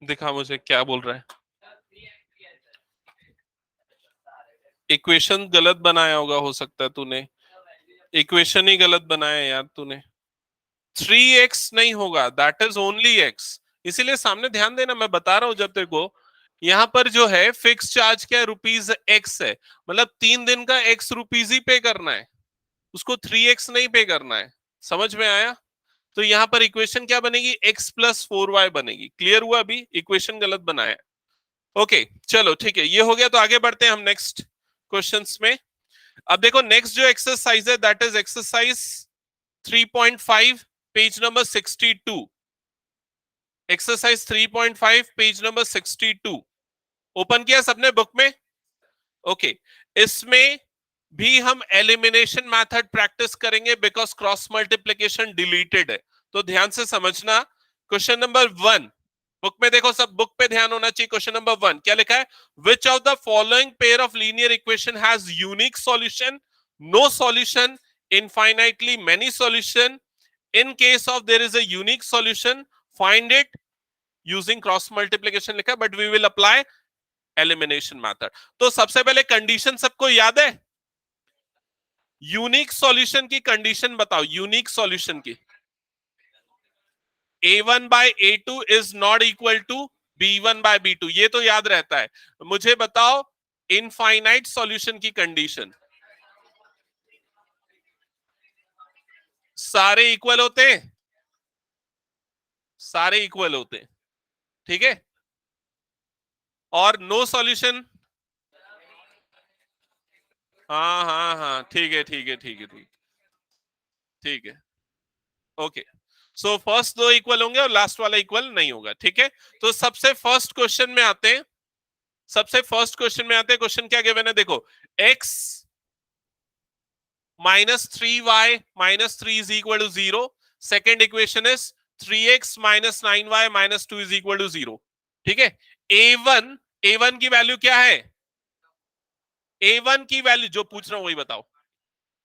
दिखा मुझे क्या बोल रहा है। इक्वेशन गलत बनाया होगा, हो सकता है तूने। इक्वेशन ही गलत बनाया है यार तूने। 3x नहीं होगा, दैट इज ओनली x। इसीलिए सामने ध्यान देना, मैं बता रहा हूं जब तेरे को। यहां पर जो है फिक्स चार्ज क्या है? ₹x है, मतलब 3 दिन का ₹x ही पे करना है, उसको 3x नहीं पे करना है। समझ में आया? तो यहां पर इक्वेशन क्या बनेगी? x प्लस 4y बनेगी। क्लियर हुआ? अभी इक्वेशन गलत बनाया। ओके चलो ठीक है, ये हो गया। तो आगे बढ़ते हैं हम नेक्स्ट क्वेश्चंस में। अब देखो नेक्स्ट जो एक्सरसाइज है that is exercise 3.5 page number 62। Exercise 3.5 page number 62 open किया सबने बुक में? ओके, इसमें भी हम एलिमिनेशन मेथड प्रैक्टिस करेंगे बिकॉज क्रॉस मल्टीप्लीकेशन डिलीटेड है। तो ध्यान से समझना। क्वेश्चन नंबर 1 बुक में देखो, सब बुक पे ध्यान होना चाहिए। क्वेश्चन नंबर 1 क्या लिखा है? Which of the following pair of linear equation has unique solution, no solution, infinitely many solution? In case of there is a unique solution find it using cross multiplication लिखा है, but we will apply elimination method. तो सबसे पहले condition सबको याद है? Unique solution की condition बताओ, यूनिक सॉल्यूशन की। a1 by a2 is not equal to b1 by b2, ये तो याद रहता है। मुझे बताओ इनफाइनाइट सॉल्यूशन की कंडीशन। सारे इक्वल होते हैं, सारे इक्वल होते हैं, ठीक है। और नो सॉल्यूशन? हाँ हाँ हाँ, ठीक है ठीक है ठीक है ठीक, ठीक है। ओके, सो फर्स्ट दो इक्वल होंगे और लास्ट वाला इक्वल नहीं होगा, ठीक है। तो सबसे फर्स्ट क्वेश्चन में आते हैं, सबसे फर्स्ट क्वेश्चन में आते हैं। क्वेश्चन क्या गिवन है देखो, x minus 3y minus 3 is equal to 0। Second equation is 3x minus 9y minus 2 is equal to 0, ठीक है। a1 की वैल्यू क्या है? a1 की वैल्यू जो पूछ रहा हूं वही बताओ।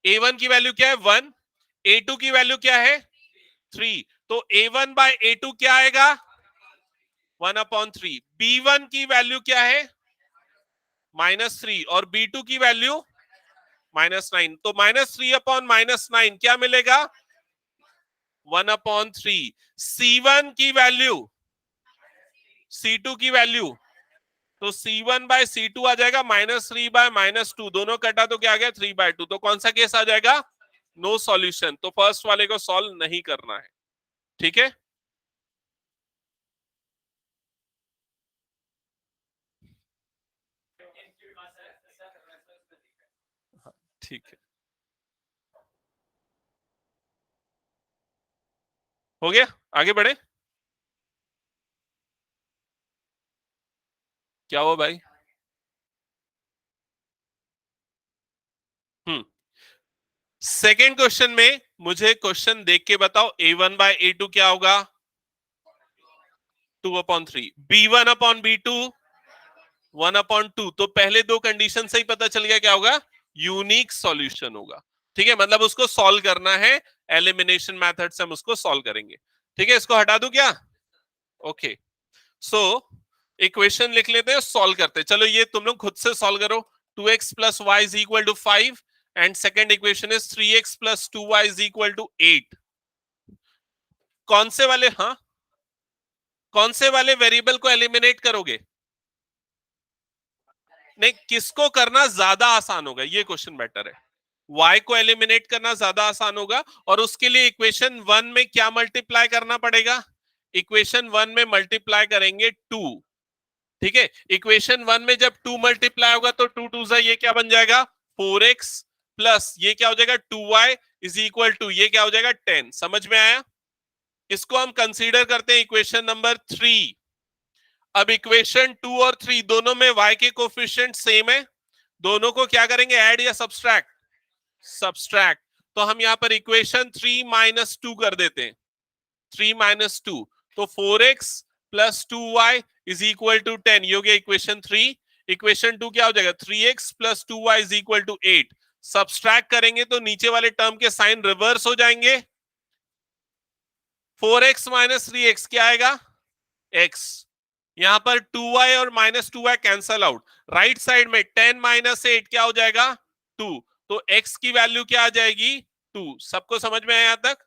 a1 की वैल्यू क्या है? 1। a2 की वैल्यू क्या है? 3। तो a1 बाय a2 क्या आएगा? 1/3। b1 की वैल्यू क्या है? -3। और b2 की वैल्यू -9। तो -3/-9 क्या मिलेगा? 1/3। c1 की वैल्यू, c2 की वैल्यू, तो c1 बाय c2 आ जाएगा -3/-2। दोनों कटा तो क्या आ गया? 3/2। तो कौन सा केस आ जाएगा? No solution. तो फर्स्ट वाले को सॉल्व नहीं करना है, ठीक है। ठीक है, हो गया। आगे बढ़े। क्या हुआ भाई? हम्म सेकेंड क्वेश्चन में मुझे क्वेश्चन देख के बताओ, a1 बाय a2 क्या होगा? 2/3। b1 upon b2 1/2। तो पहले दो कंडीशन से ही पता चल गया क्या होगा? यूनिक सॉल्यूशन होगा। ठीक है, मतलब उसको सॉल्व करना है, एलिमिनेशन मेथड से हम उसको सॉल्व करेंगे। ठीक है, इसको हटा दूं क्या? ओके, सो इक्वेशन लिख लेते हैं, सॉल्व करते हैं। चलो ये तुम लोग खुद से सॉल्व करो। 2x plus Y is equal to 5 and second equation is 3x plus 2y is equal to 8। कौन से वाले, हाँ, कौन से वाले वेरिएबल को एलिमिनेट करोगे? नहीं, किसको करना ज्यादा आसान होगा, ये क्वेश्चन बेटर है। y को एलिमिनेट करना ज्यादा आसान होगा, और उसके लिए इक्वेशन 1 में क्या मल्टीप्लाई करना पड़ेगा? इक्वेशन 1 में मल्टीप्लाई करेंगे 2। ठीक है, इक्वेशन 1 में जब 2 मल्टीप्लाई होगा तो 2 2 जा ये क्या बन जाएगा? 4x प्लस ये क्या हो जाएगा? 2y इज इक्वल टू ये क्या हो जाएगा? 10। समझ में आया? इसको हम कंसीडर करते हैं इक्वेशन नंबर 3। अब इक्वेशन 2 और 3 दोनों में y के कोफिशिएंट सेम है, दोनों को क्या करेंगे? ऐड या सब्सट्रैक्ट? सब्सट्रैक्ट। तो हम यहां पर इक्वेशन 3 माइनस 2 कर देते हैं। 3 माइनस 2 तो 4x plus 2y is equal to 10। ये हो गया इक्वेशन 3। इक्वेशन 2 क्या हो जाएगा? 3x plus 2y is equal to 8। Subtract करेंगे तो नीचे वाले टर्म के साइन रिवर्स हो जाएंगे। 4x माइनस 3x क्या आएगा? x। यहां पर 2y और minus 2y cancel out. Right side में 10 माइनस 8 क्या हो जाएगा? 2। तो x की वैल्यू क्या आ जाएगी? 2। सबको समझ में आया यहां तक?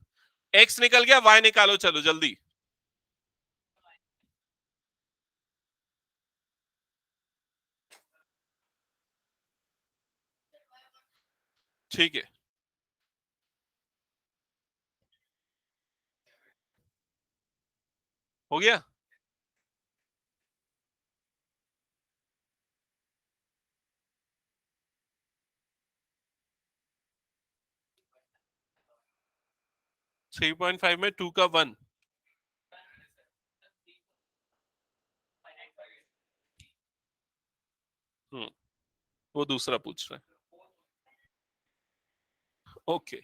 x निकल गया, y निकालो चलो जल्दी। ठीक है, हो गया। थ्री पॉइंट फाइव में 2 का 1। वो दूसरा पूछ रहा है। ओके,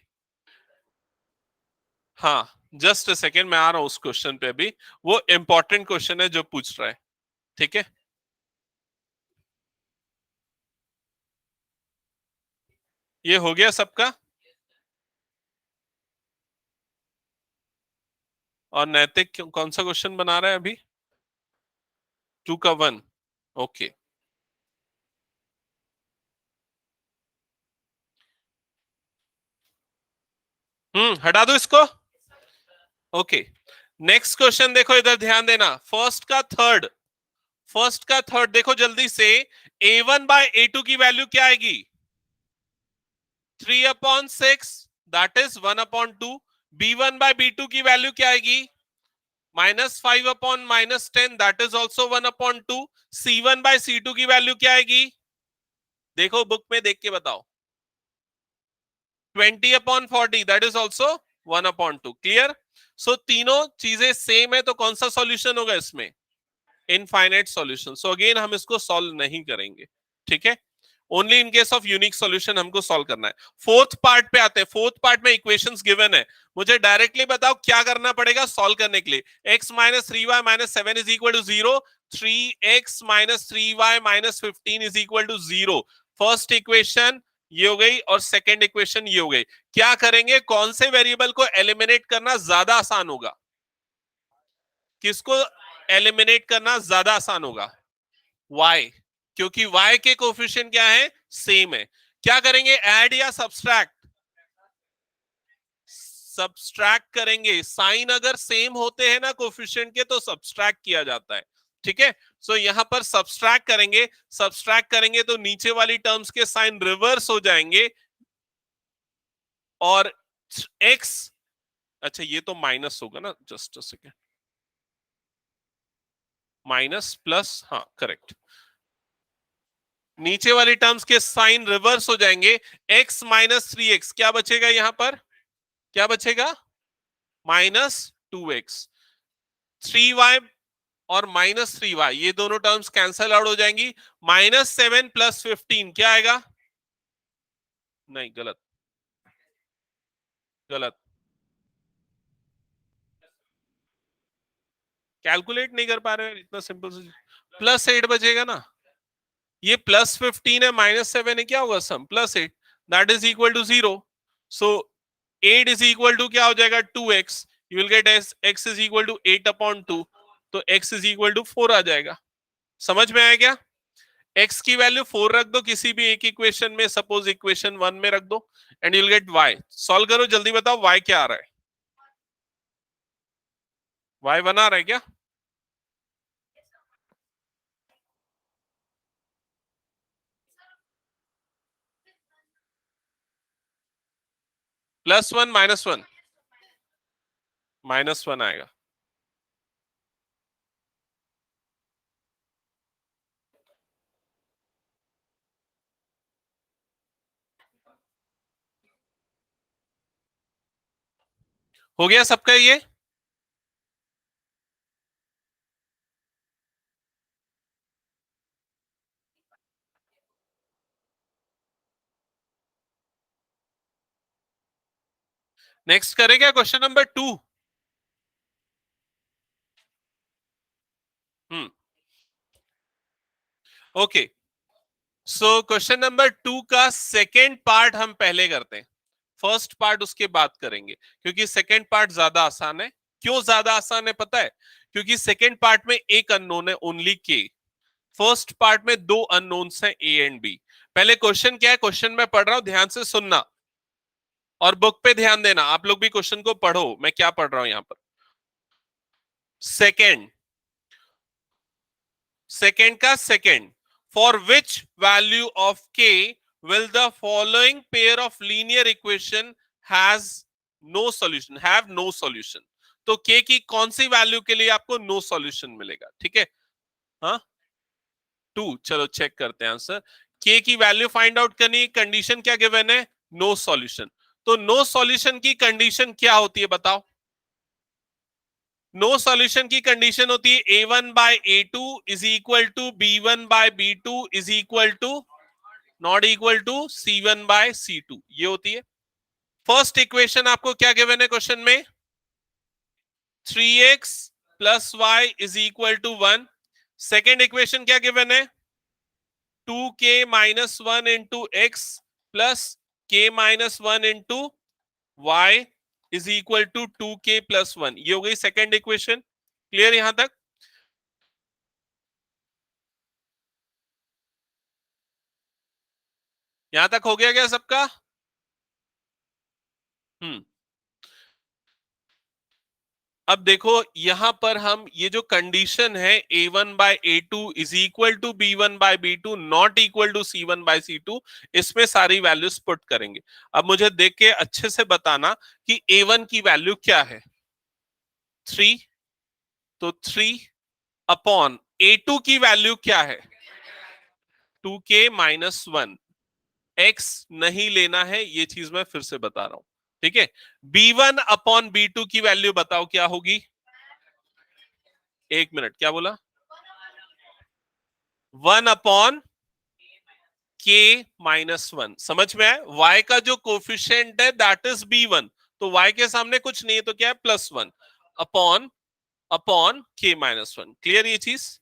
हाँ, जस्ट अ सेकेंड, मैं आ रहा हूं उस क्वेश्चन पे अभी। वो इंपॉर्टेंट क्वेश्चन है जो पूछ रहा है। ठीक है, ये हो गया सबका। और नैतिक कौन सा क्वेश्चन बना रहा है अभी? 2 का 1। ओके, हटा दो इसको। ओके, नेक्स्ट क्वेश्चन देखो, इधर ध्यान देना। फर्स्ट का थर्ड देखो जल्दी से। a1 बाय a2 की वैल्यू क्या आएगी? 3/6, that is 1/2। b1 by b2 की वैल्यू क्या आएगी? -5/-10, that is also 1/2। c1 bye c2 की वैल्यू क्या आएगी? देखो बुक में देख के बताओ। 20/40, दैट इज ऑल्सो 1/2। क्लियर? सो तीनों चीजें सेम है, तो कौन सा सॉल्यूशन होगा इसमें? Infinite solution. सो अगेन हम इसको सॉल्व नहीं करेंगे। ठीक है, only in case of unique solution हमको सॉल्व करना है। फोर्थ पार्ट पे आते हैं। फोर्थ पार्ट में इक्वेशंस गिवन है, मुझे डायरेक्टली बताओ क्या करना पड़ेगा सॉल्व करने के लिए। x minus 3y minus 7 is equal to 0। 3x minus 3y minus 15 is equal to 0। First equation ये हो गई और सेकेंड इक्वेशन ये हो गई। क्या करेंगे? कौन से वेरिएबल को एलिमिनेट करना ज्यादा आसान होगा? किसको एलिमिनेट करना ज्यादा आसान होगा? y, क्योंकि y के कोफिशिएंट क्या है? सेम है। क्या करेंगे? ऐड या सब्सट्रैक्ट? सब्सट्रैक्ट करेंगे। साइन अगर सेम होते हैं ना कोफिशिएंट के, तो सब्सट्रैक्ट किया जाता है। ठीक है, सो यहां पर सब्सट्रैक्ट करेंगे। सब्सट्रैक्ट करेंगे तो नीचे वाली टर्म्स के साइन रिवर्स हो जाएंगे, और x, अच्छा ये तो माइनस होगा ना, just a second, minus plus, हाँ करेक्ट। नीचे वाली टर्म्स के साइन रिवर्स हो जाएंगे। x माइनस 3x क्या बचेगा यहां पर? क्या बचेगा? -2x। 3y और -3y ये दोनों टर्म्स कैंसल आउट हो जाएंगी। -7 प्लस 15 क्या आएगा? नहीं, गलत। गलत, कैलकुलेट नहीं कर पा रहे हो इतना सिंपल से। +8 बचेगा ना, ये +15 है, -7 है, क्या होगा sum +8, that is equal to 0। So 8 is equal to क्या हो जाएगा 2x, you will get x is equal to 8/2, तो x इज इक्वल टू 4 आ जाएगा। समझ में आया क्या? x की वैल्यू 4 रख दो किसी भी एक इक्वेशन में, सपोज इक्वेशन 1 में रख दो, and you will gate y। Solve करो जल्दी, बताओ y क्या आ रहा है? y 1 आ रहा है क्या? +1 -1, -1 आएगा। हो गया सबका ये? नेक्स्ट करें क्या question number 2? Okay, so question number 2 का सेकेंड पार्ट हम पहले करते हैं, फर्स्ट पार्ट उसके बाद करेंगे, क्योंकि सेकेंड पार्ट ज्यादा आसान है। क्यों ज्यादा आसान है पता है? क्योंकि सेकेंड पार्ट में एक अननोन है, ओनली के। फर्स्ट पार्ट में दो अननोन्स हैं, ए एंड बी। पहले क्वेश्चन क्या है, क्वेश्चन मैं पढ़ रहा हूं, ध्यान से सुनना और बुक पे ध्यान देना। आप लोग भी क्वेश्चन को पढ़ो, मैं क्या पढ़ रहा हूं यहां पर। सेकेंड, सेकेंड का second, for which value of K will the following pair of linear equation has no solution, have no solution. तो के की कौन सी वैल्यू के लिए आपको नो सॉल्यूशन मिलेगा? ठीक है, हाँ 2। चलो चेक करते हैं आंसर। के की वैल्यू फाइंड आउट करनी, कंडीशन क्या गिवन है? No solution. तो नो सॉल्यूशन की कंडीशन क्या होती है बताओ? नो सॉल्यूशन की कंडीशन होती है a1/a2 is equal to b1/b2 is equal to not equal to c1/c2, ये होती है। फर्स्ट इक्वेशन आपको क्या गिवन है क्वेश्चन में? 3x plus y is equal to 1। Second equation क्या गिवन है? 2k-1 into x plus k-1 into y is equal to 2k+1, ये हो गई सेकेंड इक्वेशन। क्लियर यहां तक? यहां तक हो गया क्या सबका? हम्म, अब देखो यहां पर हम ये जो कंडीशन है a1/a2 is equal to b1/b2 not equal to c1/c2, इसमें सारी वैल्यूज पुट करेंगे। अब मुझे देख के अच्छे से बताना कि a1 की वैल्यू क्या है? 3, तो 3/a2 की वैल्यू क्या है? 2k-1। x नहीं लेना है, ये चीज मैं फिर से बता रहा हूं, ठीक है। b1/b2 की वैल्यू बताओ क्या होगी? 1 मिनट, क्या बोला? 1/k-1। समझ में है? y का जो कोफिशिएंट है दैट इज b1, तो y के सामने कुछ नहीं है, तो क्या है? +1 अपॉन अपॉन k-1। क्लियर ये चीज?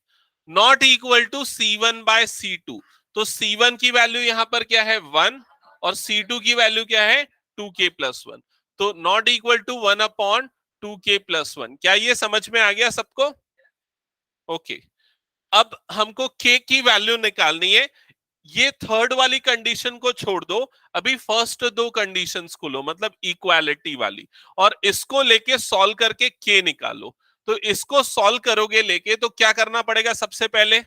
नॉट इक्वल टू c1/c2, तो c1 की वैल्यू यहां पर क्या है? 1, और c2 की वैल्यू क्या है? 2k+1। तो नॉट इक्वल टू 1/2k+1। क्या ये समझ में आ गया सबको? ओके, अब हमको k की वैल्यू निकालनी है। ये थर्ड वाली कंडीशन को छोड़ दो, अभी फर्स्ट दो कंडीशंस को लो, मतलब इक्वालिटी वाली, और इसको लेके सॉल्व करके के निकालो। तो इसको सॉल्व करोगे लेके, तो क्या करना पड़ेगा सबसे पहले?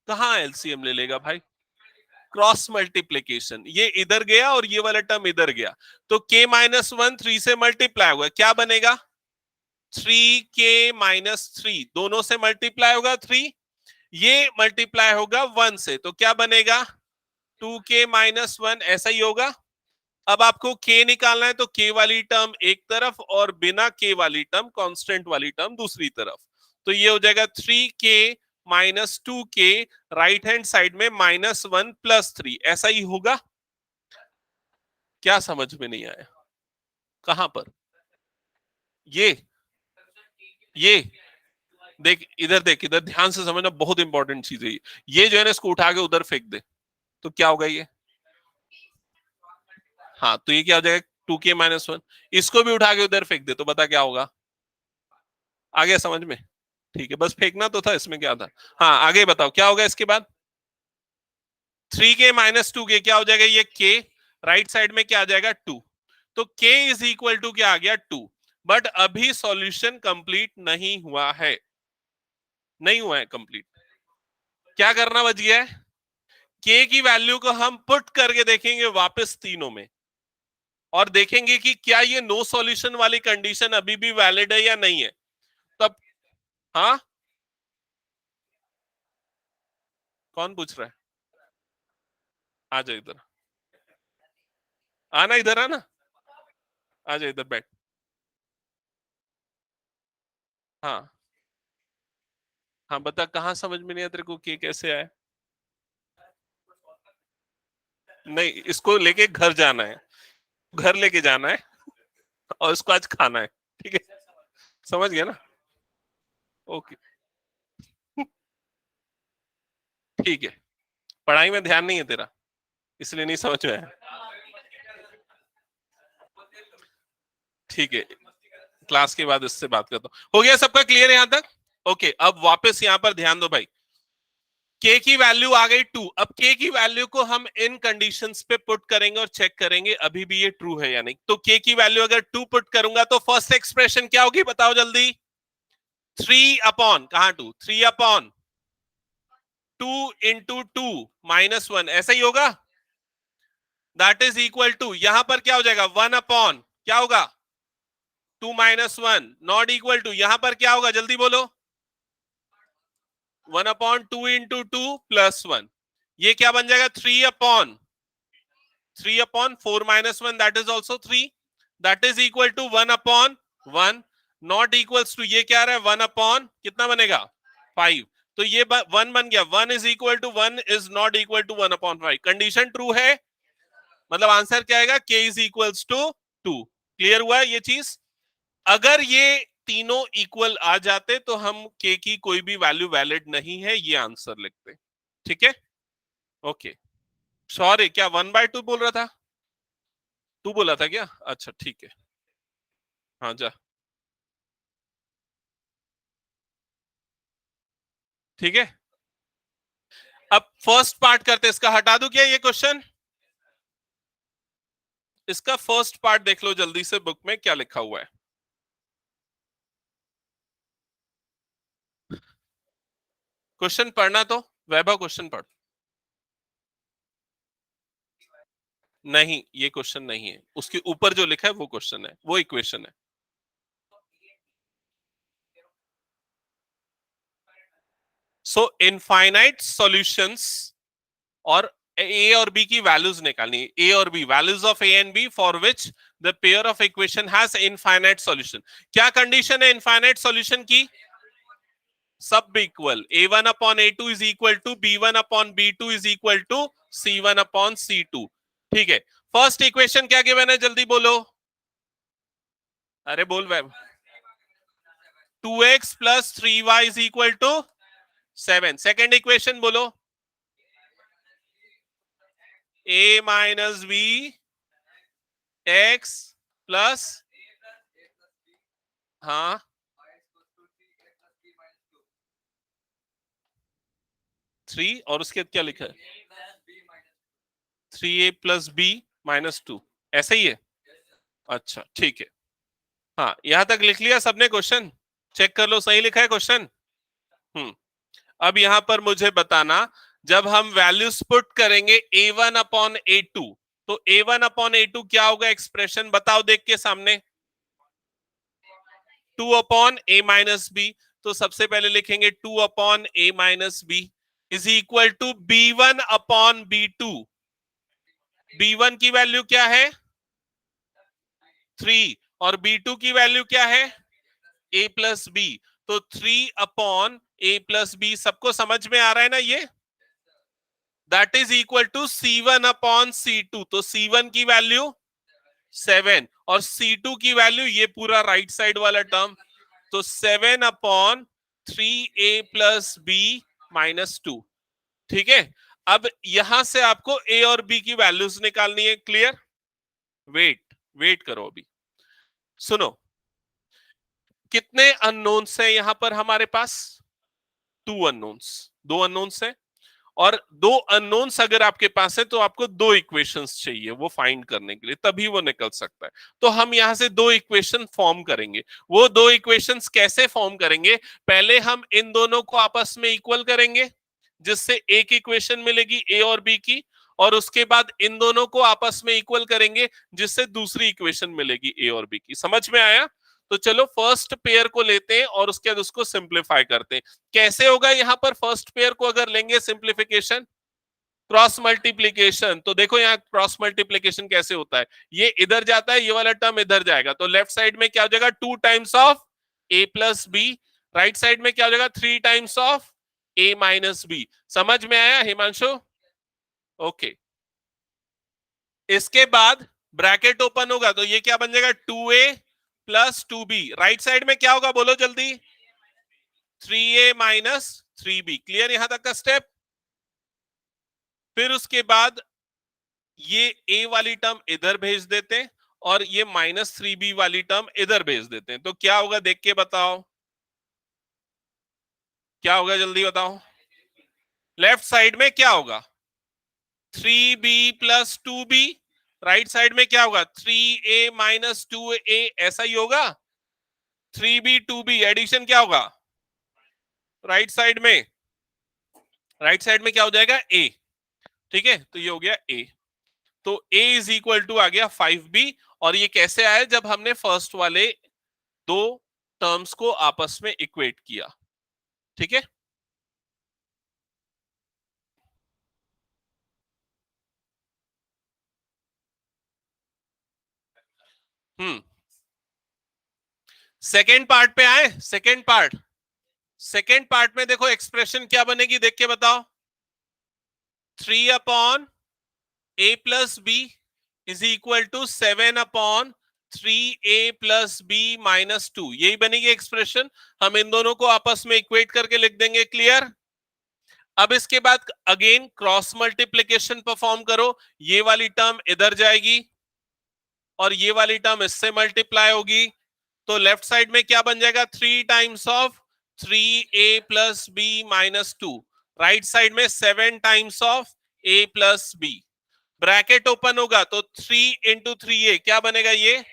कहां एलसीएम ले लेगा भाई? क्रॉस मल्टीप्लीकेशन, ये इधर गया और ये वाला टर्म इधर गया, तो k-1 3 से मल्टीप्लाई होगा, क्या बनेगा? 3k-3, दोनों से मल्टीप्लाई होगा 3, ये मल्टीप्लाई होगा 1 से, तो क्या बनेगा? 2k-1, ऐसा ही होगा। अब आपको k निकालना है, तो k वाली टर्म एक तरफ और बिना k वाली टर्म, कांस्टेंट वाली टर्म दूसरी तरफ, तो ये हो जाएगा 3k-2k, राइट हैंड साइड में -1 + 3, ऐसा ही होगा। क्या समझ में नहीं आया? कहां पर? ये देख, इधर देख, इधर ध्यान से समझना, बहुत इंपॉर्टेंट चीज है ये जो है ना, इसको उठा के उधर फेंक दे तो क्या होगा ये? हाँ, तो ये क्या हो जाएगा? 2k-1। इसको भी उठा के उधर फेंक दे तो बता क्या होगा? आ गया समझ में? ठीक है, बस फेंकना तो था, इसमें क्या था। हाँ, आगे बताओ क्या होगा इसके बाद? 3k-2k क्या हो जाएगा? ये k राइट साइड में क्या आ जाएगा? 2। तो k इज इक्वल टू क्या आ गया? 2। बट अभी सॉल्यूशन कंप्लीट नहीं हुआ है, नहीं हुआ है कंप्लीट। क्या करना बच गया है? k की वैल्यू को हम पुट करके देखेंगे वापस तीनों में, और देखेंगे कि क्या ये नो सॉल्यूशन वाली कंडीशन अभी भी वैलिड है या नहीं है। तब हाँ, कौन पूछ रहा है? आ जाओ इधर, आना इधर, आना, आ जाओ इधर बैठ। हाँ हाँ, बता कहाँ समझ में नहीं आया तेरे को? के कैसे आया? नहीं, इसको लेके घर जाना है, घर लेके जाना है, और इसको आज खाना है। ठीक है, समझ गया ना? ओके, ठीक है। पढ़ाई में ध्यान नहीं है तेरा, इसलिए नहीं समझ में आया। ठीक है, क्लास के बाद इससे बात करता हूँ। हो गया सबका क्लियर यहां तक? ओके, अब वापस यहां पर ध्यान दो भाई। k की वैल्यू आ गई 2। अब k की वैल्यू को हम इन कंडीशंस पे पुट करेंगे और चेक करेंगे अभी भी ये ट्रू है या नहीं। तो k की वैल्यू अगर 2 पुट करूंगा तो फर्स्ट एक्सप्रेशन क्या होगी बताओ जल्दी? 3 अपॉन, कहां 2? 3 अपॉन 2 इंटू 2 -1, ऐसा ही होगा। दैट इज इक्वल टू, यहां पर क्या हो जाएगा? 1 अपॉन क्या होगा? 2 -1 नॉट इक्वल टू, यहां पर क्या होगा जल्दी बोलो? 1/2 इंटू 2 +1, ये क्या बन जाएगा? 3/4 -1, that is also 3, that is equal to 1/1 not equals to, ये क्या रहा है? 1 कितना बनेगा? 5। तो ये 1 बन गया। 1 is equal to 1 is not equal to 1/5। Condition true है, मतलब आंसर क्या आएगा? k is equals to 2। Clear हुआ है ये चीज? अगर ये तीनों इक्वल आ जाते तो हम k की कोई भी वैल्यू वैलिड नहीं है, ये आंसर लिखते। ठीक है, ओके। सॉरी, क्या 1/2 बोल रहा था? तू बोला था क्या? अच्छा ठीक है, हाँ जा। ठीक है, अब फर्स्ट पार्ट करते, इसका हटा दूं क्या ये क्वेश्चन? इसका फर्स्ट पार्ट देख लो जल्दी से, बुक में क्या लिखा हुआ है। क्वेश्चन पढ़ना तो, वैभव क्वेश्चन पढ़। नहीं, ये क्वेश्चन नहीं है, उसके ऊपर जो लिखा है वो क्वेश्चन है, वो इक्वेशन है। सो इनफाइनाइट सॉल्यूशंस, और ए और बी की वैल्यूज निकालनी है। ए और b, values of a and b for which the pair of equation has infinite solution. क्या कंडीशन है इनफाइनाइट सॉल्यूशन की? सब इक्वल, a1/a2 is equal to b1/b2 is equal to c1/c2। ठीक है, फर्स्ट इक्वेशन क्या गिवन है जल्दी बोलो? अरे बोल भाई। 2x + 3y is equal to 7। Second equation बोलो? a - b x प्लस, हाँ 3, और उसके बाद क्या लिखा है? 3a + b - 2, ऐसा ही है? अच्छा ठीक है, हाँ यहां तक लिख लिया सबने क्वेश्चन? चेक कर लो सही लिखा है क्वेश्चन। अब यहां पर मुझे बताना, जब हम वैल्यूज पुट करेंगे a1/a2, तो a1/a2 क्या होगा एक्सप्रेशन बताओ देख के सामने? 2/a - b। तो सबसे पहले लिखेंगे 2/a - b is equal to b1/b2। b1 की वैल्यू क्या है? 3, और b2 की वैल्यू क्या है? a + b। तो 3/a + b, सबको समझ में आ रहा है ना ये? That is equal to c1/c2। तो c1 की वैल्यू 7 और C2 की वैल्यू ये पूरा राइट साइड वाला टर्म, तो 7/3a प्लस b माइनस 2। ठीक है, अब यहां से आपको a और b की वैल्यूज निकालनी है। क्लियर? वेट करो, अभी सुनो, कितने अननोन्स है यहां पर हमारे पास? 2 अननोन्स, 2 अननोन्स है, और 2 अननोन्स अगर आपके पास है तो आपको 2 इक्वेशंस चाहिए वो फाइंड करने के लिए, तभी वो निकल सकता है। तो हम यहां से 2 इक्वेशन फॉर्म करेंगे। वो 2 इक्वेशंस कैसे फॉर्म करेंगे? पहले हम इन दोनों को आपस में इक्वल करेंगे, जिससे एक इक्वेशन मिलेगी ए और बी की, और उसके बाद इन दोनों को आपस में इक्वल करेंगे, जिससे दूसरी इक्वेशन मिलेगी ए और बी की। समझ में आया? तो चलो फर्स्ट पेयर को लेते हैं और उसके बाद उसको सिंप्लीफाई करते हैं। कैसे होगा यहां पर? फर्स्ट पेयर को अगर लेंगे सिंप्लीफिकेशन, क्रॉस मल्टीप्लीकेशन, तो देखो यहाँ क्रॉस मल्टीप्लीकेशन कैसे होता है, ये इधर जाता है, ये वाला टर्म इधर जाएगा, तो लेफ्ट साइड में क्या हो जाएगा? 2 times of a plus b, right side में क्या हो जाएगा? 3 times of a minus b. समझ में आया हिमांशु? ओके, इसके बाद ब्रैकेट ओपन होगा तो ये क्या बन जाएगा? 2a plus 2b। Right side में क्या होगा, बोलो जल्दी? 3a minus 3b। क्लियर यहां तक का स्टेप? फिर उसके बाद ये a वाली टर्म इधर भेज देते हैं और ये -3b वाली टर्म इधर भेज देते हैं, तो क्या होगा देख के बताओ, क्या होगा जल्दी बताओ? लेफ्ट साइड में क्या होगा? 3b plus 2b, right side में क्या होगा? 3a माइनस 2a, ऐसा ही होगा। 3b 2b एडिशन क्या होगा? राइट साइड में, राइट साइड में क्या हो जाएगा? a। ठीक है, तो ये हो गया a, तो a इज इक्वल टू आ गया 5b। और ये कैसे आया? जब हमने फर्स्ट वाले 2 टर्म्स को आपस में इक्वेट किया। ठीक है, सेकेंड पार्ट पे आए। सेकेंड पार्ट में देखो एक्सप्रेशन क्या बनेगी, देख के बताओ। 3/a plus b is equal to 7/3a plus b minus 2, यही बनेगी एक्सप्रेशन। हम इन दोनों को आपस में इक्वेट करके लिख देंगे। क्लियर? अब इसके बाद अगेन क्रॉस मल्टीप्लीकेशन परफॉर्म करो, ये वाली टर्म इधर जाएगी और ये वाली टर्म इससे मल्टीप्लाई होगी, तो लेफ्ट साइड में क्या बन जाएगा? 3 times of 3a plus b minus 2, right side में 7 times of a plus b. Bracket open होगा तो 3 इंटू 3a क्या बनेगा? ये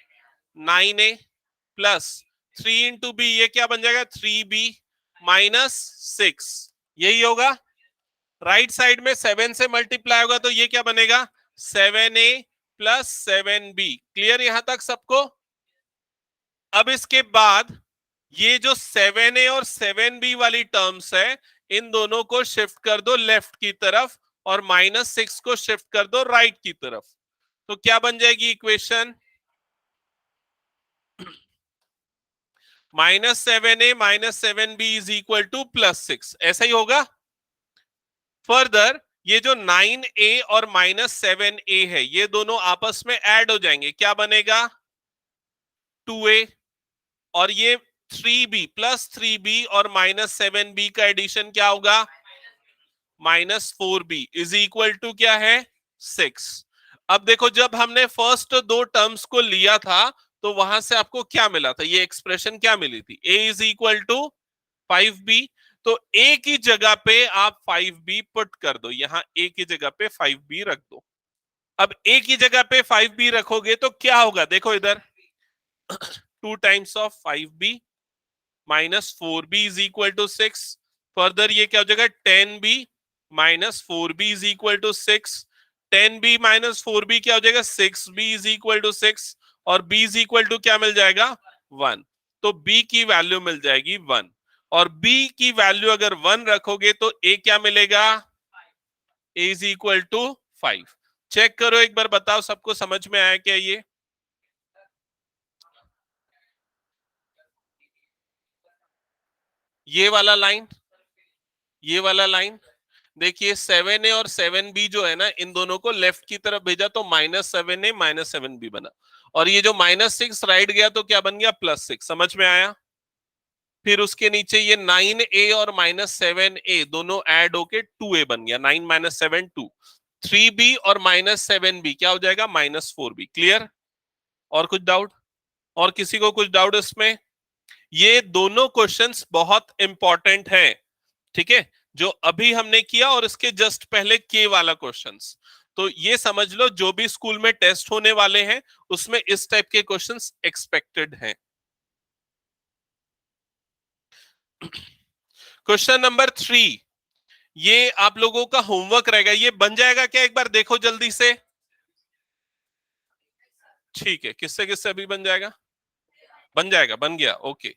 9a प्लस 3 इंटू बी, ये क्या बन जाएगा? 3b माइनस 6, यही होगा। राइट साइड में 7 से मल्टीप्लाई होगा तो ये क्या बनेगा? 7a plus 7b। क्लियर यहां तक सबको? अब इसके बाद ये जो 7a और 7b वाली टर्म्स है, इन दोनों को शिफ्ट कर दो लेफ्ट की तरफ और -6 को शिफ्ट कर दो राइट की तरफ, तो क्या बन जाएगी equation? -7a minus 7b is equal to +6, ऐसा ही होगा। फर्दर ये जो 9a और -7a है, ये दोनों आपस में ऐड हो जाएंगे, क्या बनेगा? 2a, और ये 3b प्लस 3b और -7b का एडिशन क्या होगा? -4b इज इक्वल टू क्या है? 6। अब देखो, जब हमने फर्स्ट 2 टर्म्स को लिया था तो वहां से आपको क्या मिला था? ये एक्सप्रेशन क्या मिली थी? a is equal to 5b, तो a की जगह पे आप 5b पुट कर दो, यहां a की जगह पे 5b रख दो। अब a की जगह पे 5b रखोगे तो क्या होगा? देखो इधर 2 times of 5b minus 4b is equal to 6। Further ये क्या हो जाएगा? 10b minus 4b is equal to 6। 10b minus 4b क्या हो जाएगा? 6b इज इक्वल टू 6, और b इज इक्वल टू क्या मिल जाएगा? 1। तो b की वैल्यू मिल जाएगी 1, और b की वैल्यू अगर 1 रखोगे तो a क्या मिलेगा? a is equal to 5। Check करो एक बार, बताओ सबको समझ में आया क्या ये? ये वाला लाइन, ये वाला लाइन देखिए, 7a और 7b जो है ना, इन दोनों को लेफ्ट की तरफ भेजा तो -7a -7b बना, और ये जो -6 राइट गया तो क्या बन गया +6, समझ में आया। फिर उसके नीचे ये 9a और -7a दोनों ऐड होके 2a बन गया, 9 - 7 2, 3b और -7b क्या हो जाएगा -4b। क्लियर? और कुछ डाउट? और किसी को कुछ डाउट इसमें? ये दोनों क्वेश्चंस बहुत इंपॉर्टेंट हैं, ठीक है, जो अभी हमने किया और इसके जस्ट पहले के वाला क्वेश्चंस। तो ये समझ लो जो भी स्कूल में टेस्ट होने वाले हैं उसमें इस टाइप के क्वेश्चंस एक्सपेक्टेड हैं। क्वेश्चन नंबर 3, ये आप लोगों का होमवर्क रहेगा, ये बन जाएगा क्या एक बार देखो जल्दी से। ठीक है, किससे किससे अभी बन जाएगा? बन जाएगा, बन गया, ओके।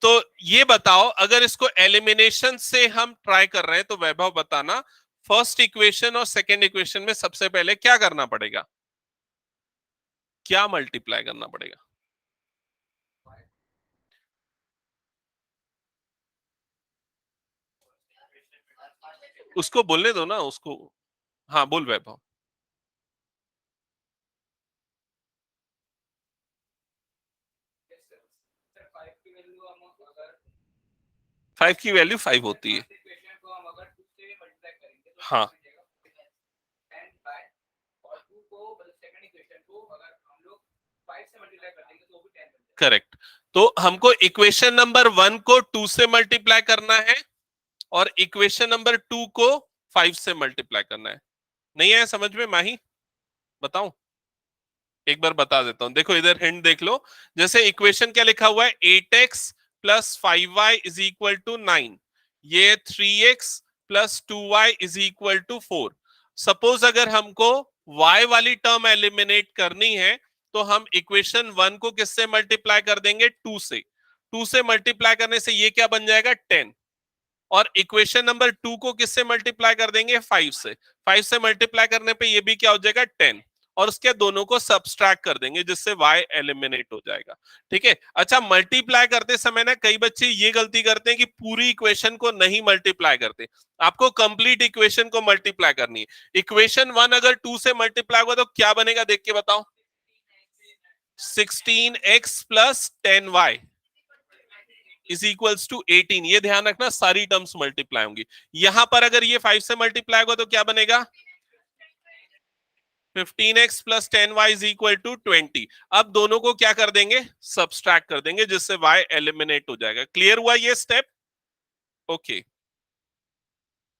तो ये बताओ अगर इसको एलिमिनेशन से हम ट्राई कर रहे हैं तो वैभव बताना, फर्स्ट इक्वेशन और सेकेंड इक्वेशन में सबसे पहले क्या करना पड़ेगा? क्या मल्टीप्लाई करना पड़ेगा? उसको बोलने दो ना उसको। हाँ बोल वैभव। 5 की वैल्यू 5 होती है। हाँ करेक्ट। तो हमको इक्वेशन नंबर 1 को 2 से मल्टीप्लाई करना है और इक्वेशन नंबर 2 को 5 से मल्टीप्लाई करना है। नहीं है समझ में माही? बताऊं? एक बार बता देता हूं, देखो इधर हिंट देख लो। जैसे इक्वेशन क्या लिखा हुआ है, 8x plus 5y is equal to 9, ये 3x plus 2y is equal to 4। Suppose अगर हमको y वाली टर्म एलिमिनेट करनी है तो हम इक्वेशन 1 को किससे मल्टीप्लाई कर देंगे? 2 से। 2 से मल्टीप्लाई करने से ये क्या बन जाएगा? 10। और इक्वेशन नंबर 2 को किससे मल्टीप्लाई कर देंगे? 5 से। 5 से मल्टीप्लाई करने पे ये भी क्या हो जाएगा? 10। और उसके दोनों को सब्सट्रैक्ट कर देंगे जिससे y एलिमिनेट हो जाएगा। ठीक है, अच्छा मल्टीप्लाई करते समय ना कई बच्चे ये गलती करते हैं कि पूरी इक्वेशन को नहीं मल्टीप्लाई करते। आपको कंप्लीट इक्वेशन को मल्टीप्लाई करनी है। इक्वेशन 1 अगर 2 से मल्टीप्लाई हुआ तो क्या बनेगा देख के बताओ? 16x plus 10y is equals to 18। ये ध्यान रखना सारी टर्म्स मल्टीप्लाई होंगी। यहां पर अगर ये 5 से मल्टीप्लाई होगा तो क्या बनेगा? 15x plus 10y is equal to 20। अब दोनों को क्या कर देंगे? सब्सट्रैक्ट कर देंगे जिससे y एलिमिनेट हो जाएगा। क्लियर हुआ ये स्टेप? ओके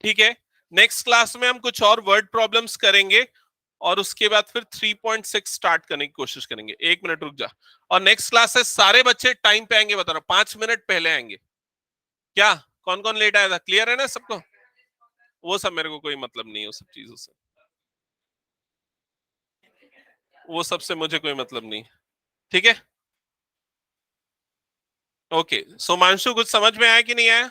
ठीक है। नेक्स्ट क्लास में हम कुछ और वर्ड प्रॉब्लम्स करेंगे और उसके बाद फिर 3.6 स्टार्ट करने की कोशिश करेंगे। 1 मिनट रुक जा। और नेक्स्ट क्लास से सारे बच्चे टाइम पे आएंगे, बता रहा हूं 5 मिनट पहले आएंगे। क्या कौन कौन लेट आया था? क्लियर है ना सबको? वो सब मेरे को कोई मतलब नहीं है, वो सब चीजों से, वो सबसे मुझे कोई मतलब नहीं। ठीक है ओके। सोमांशु कुछ समझ में आया कि नहीं आया?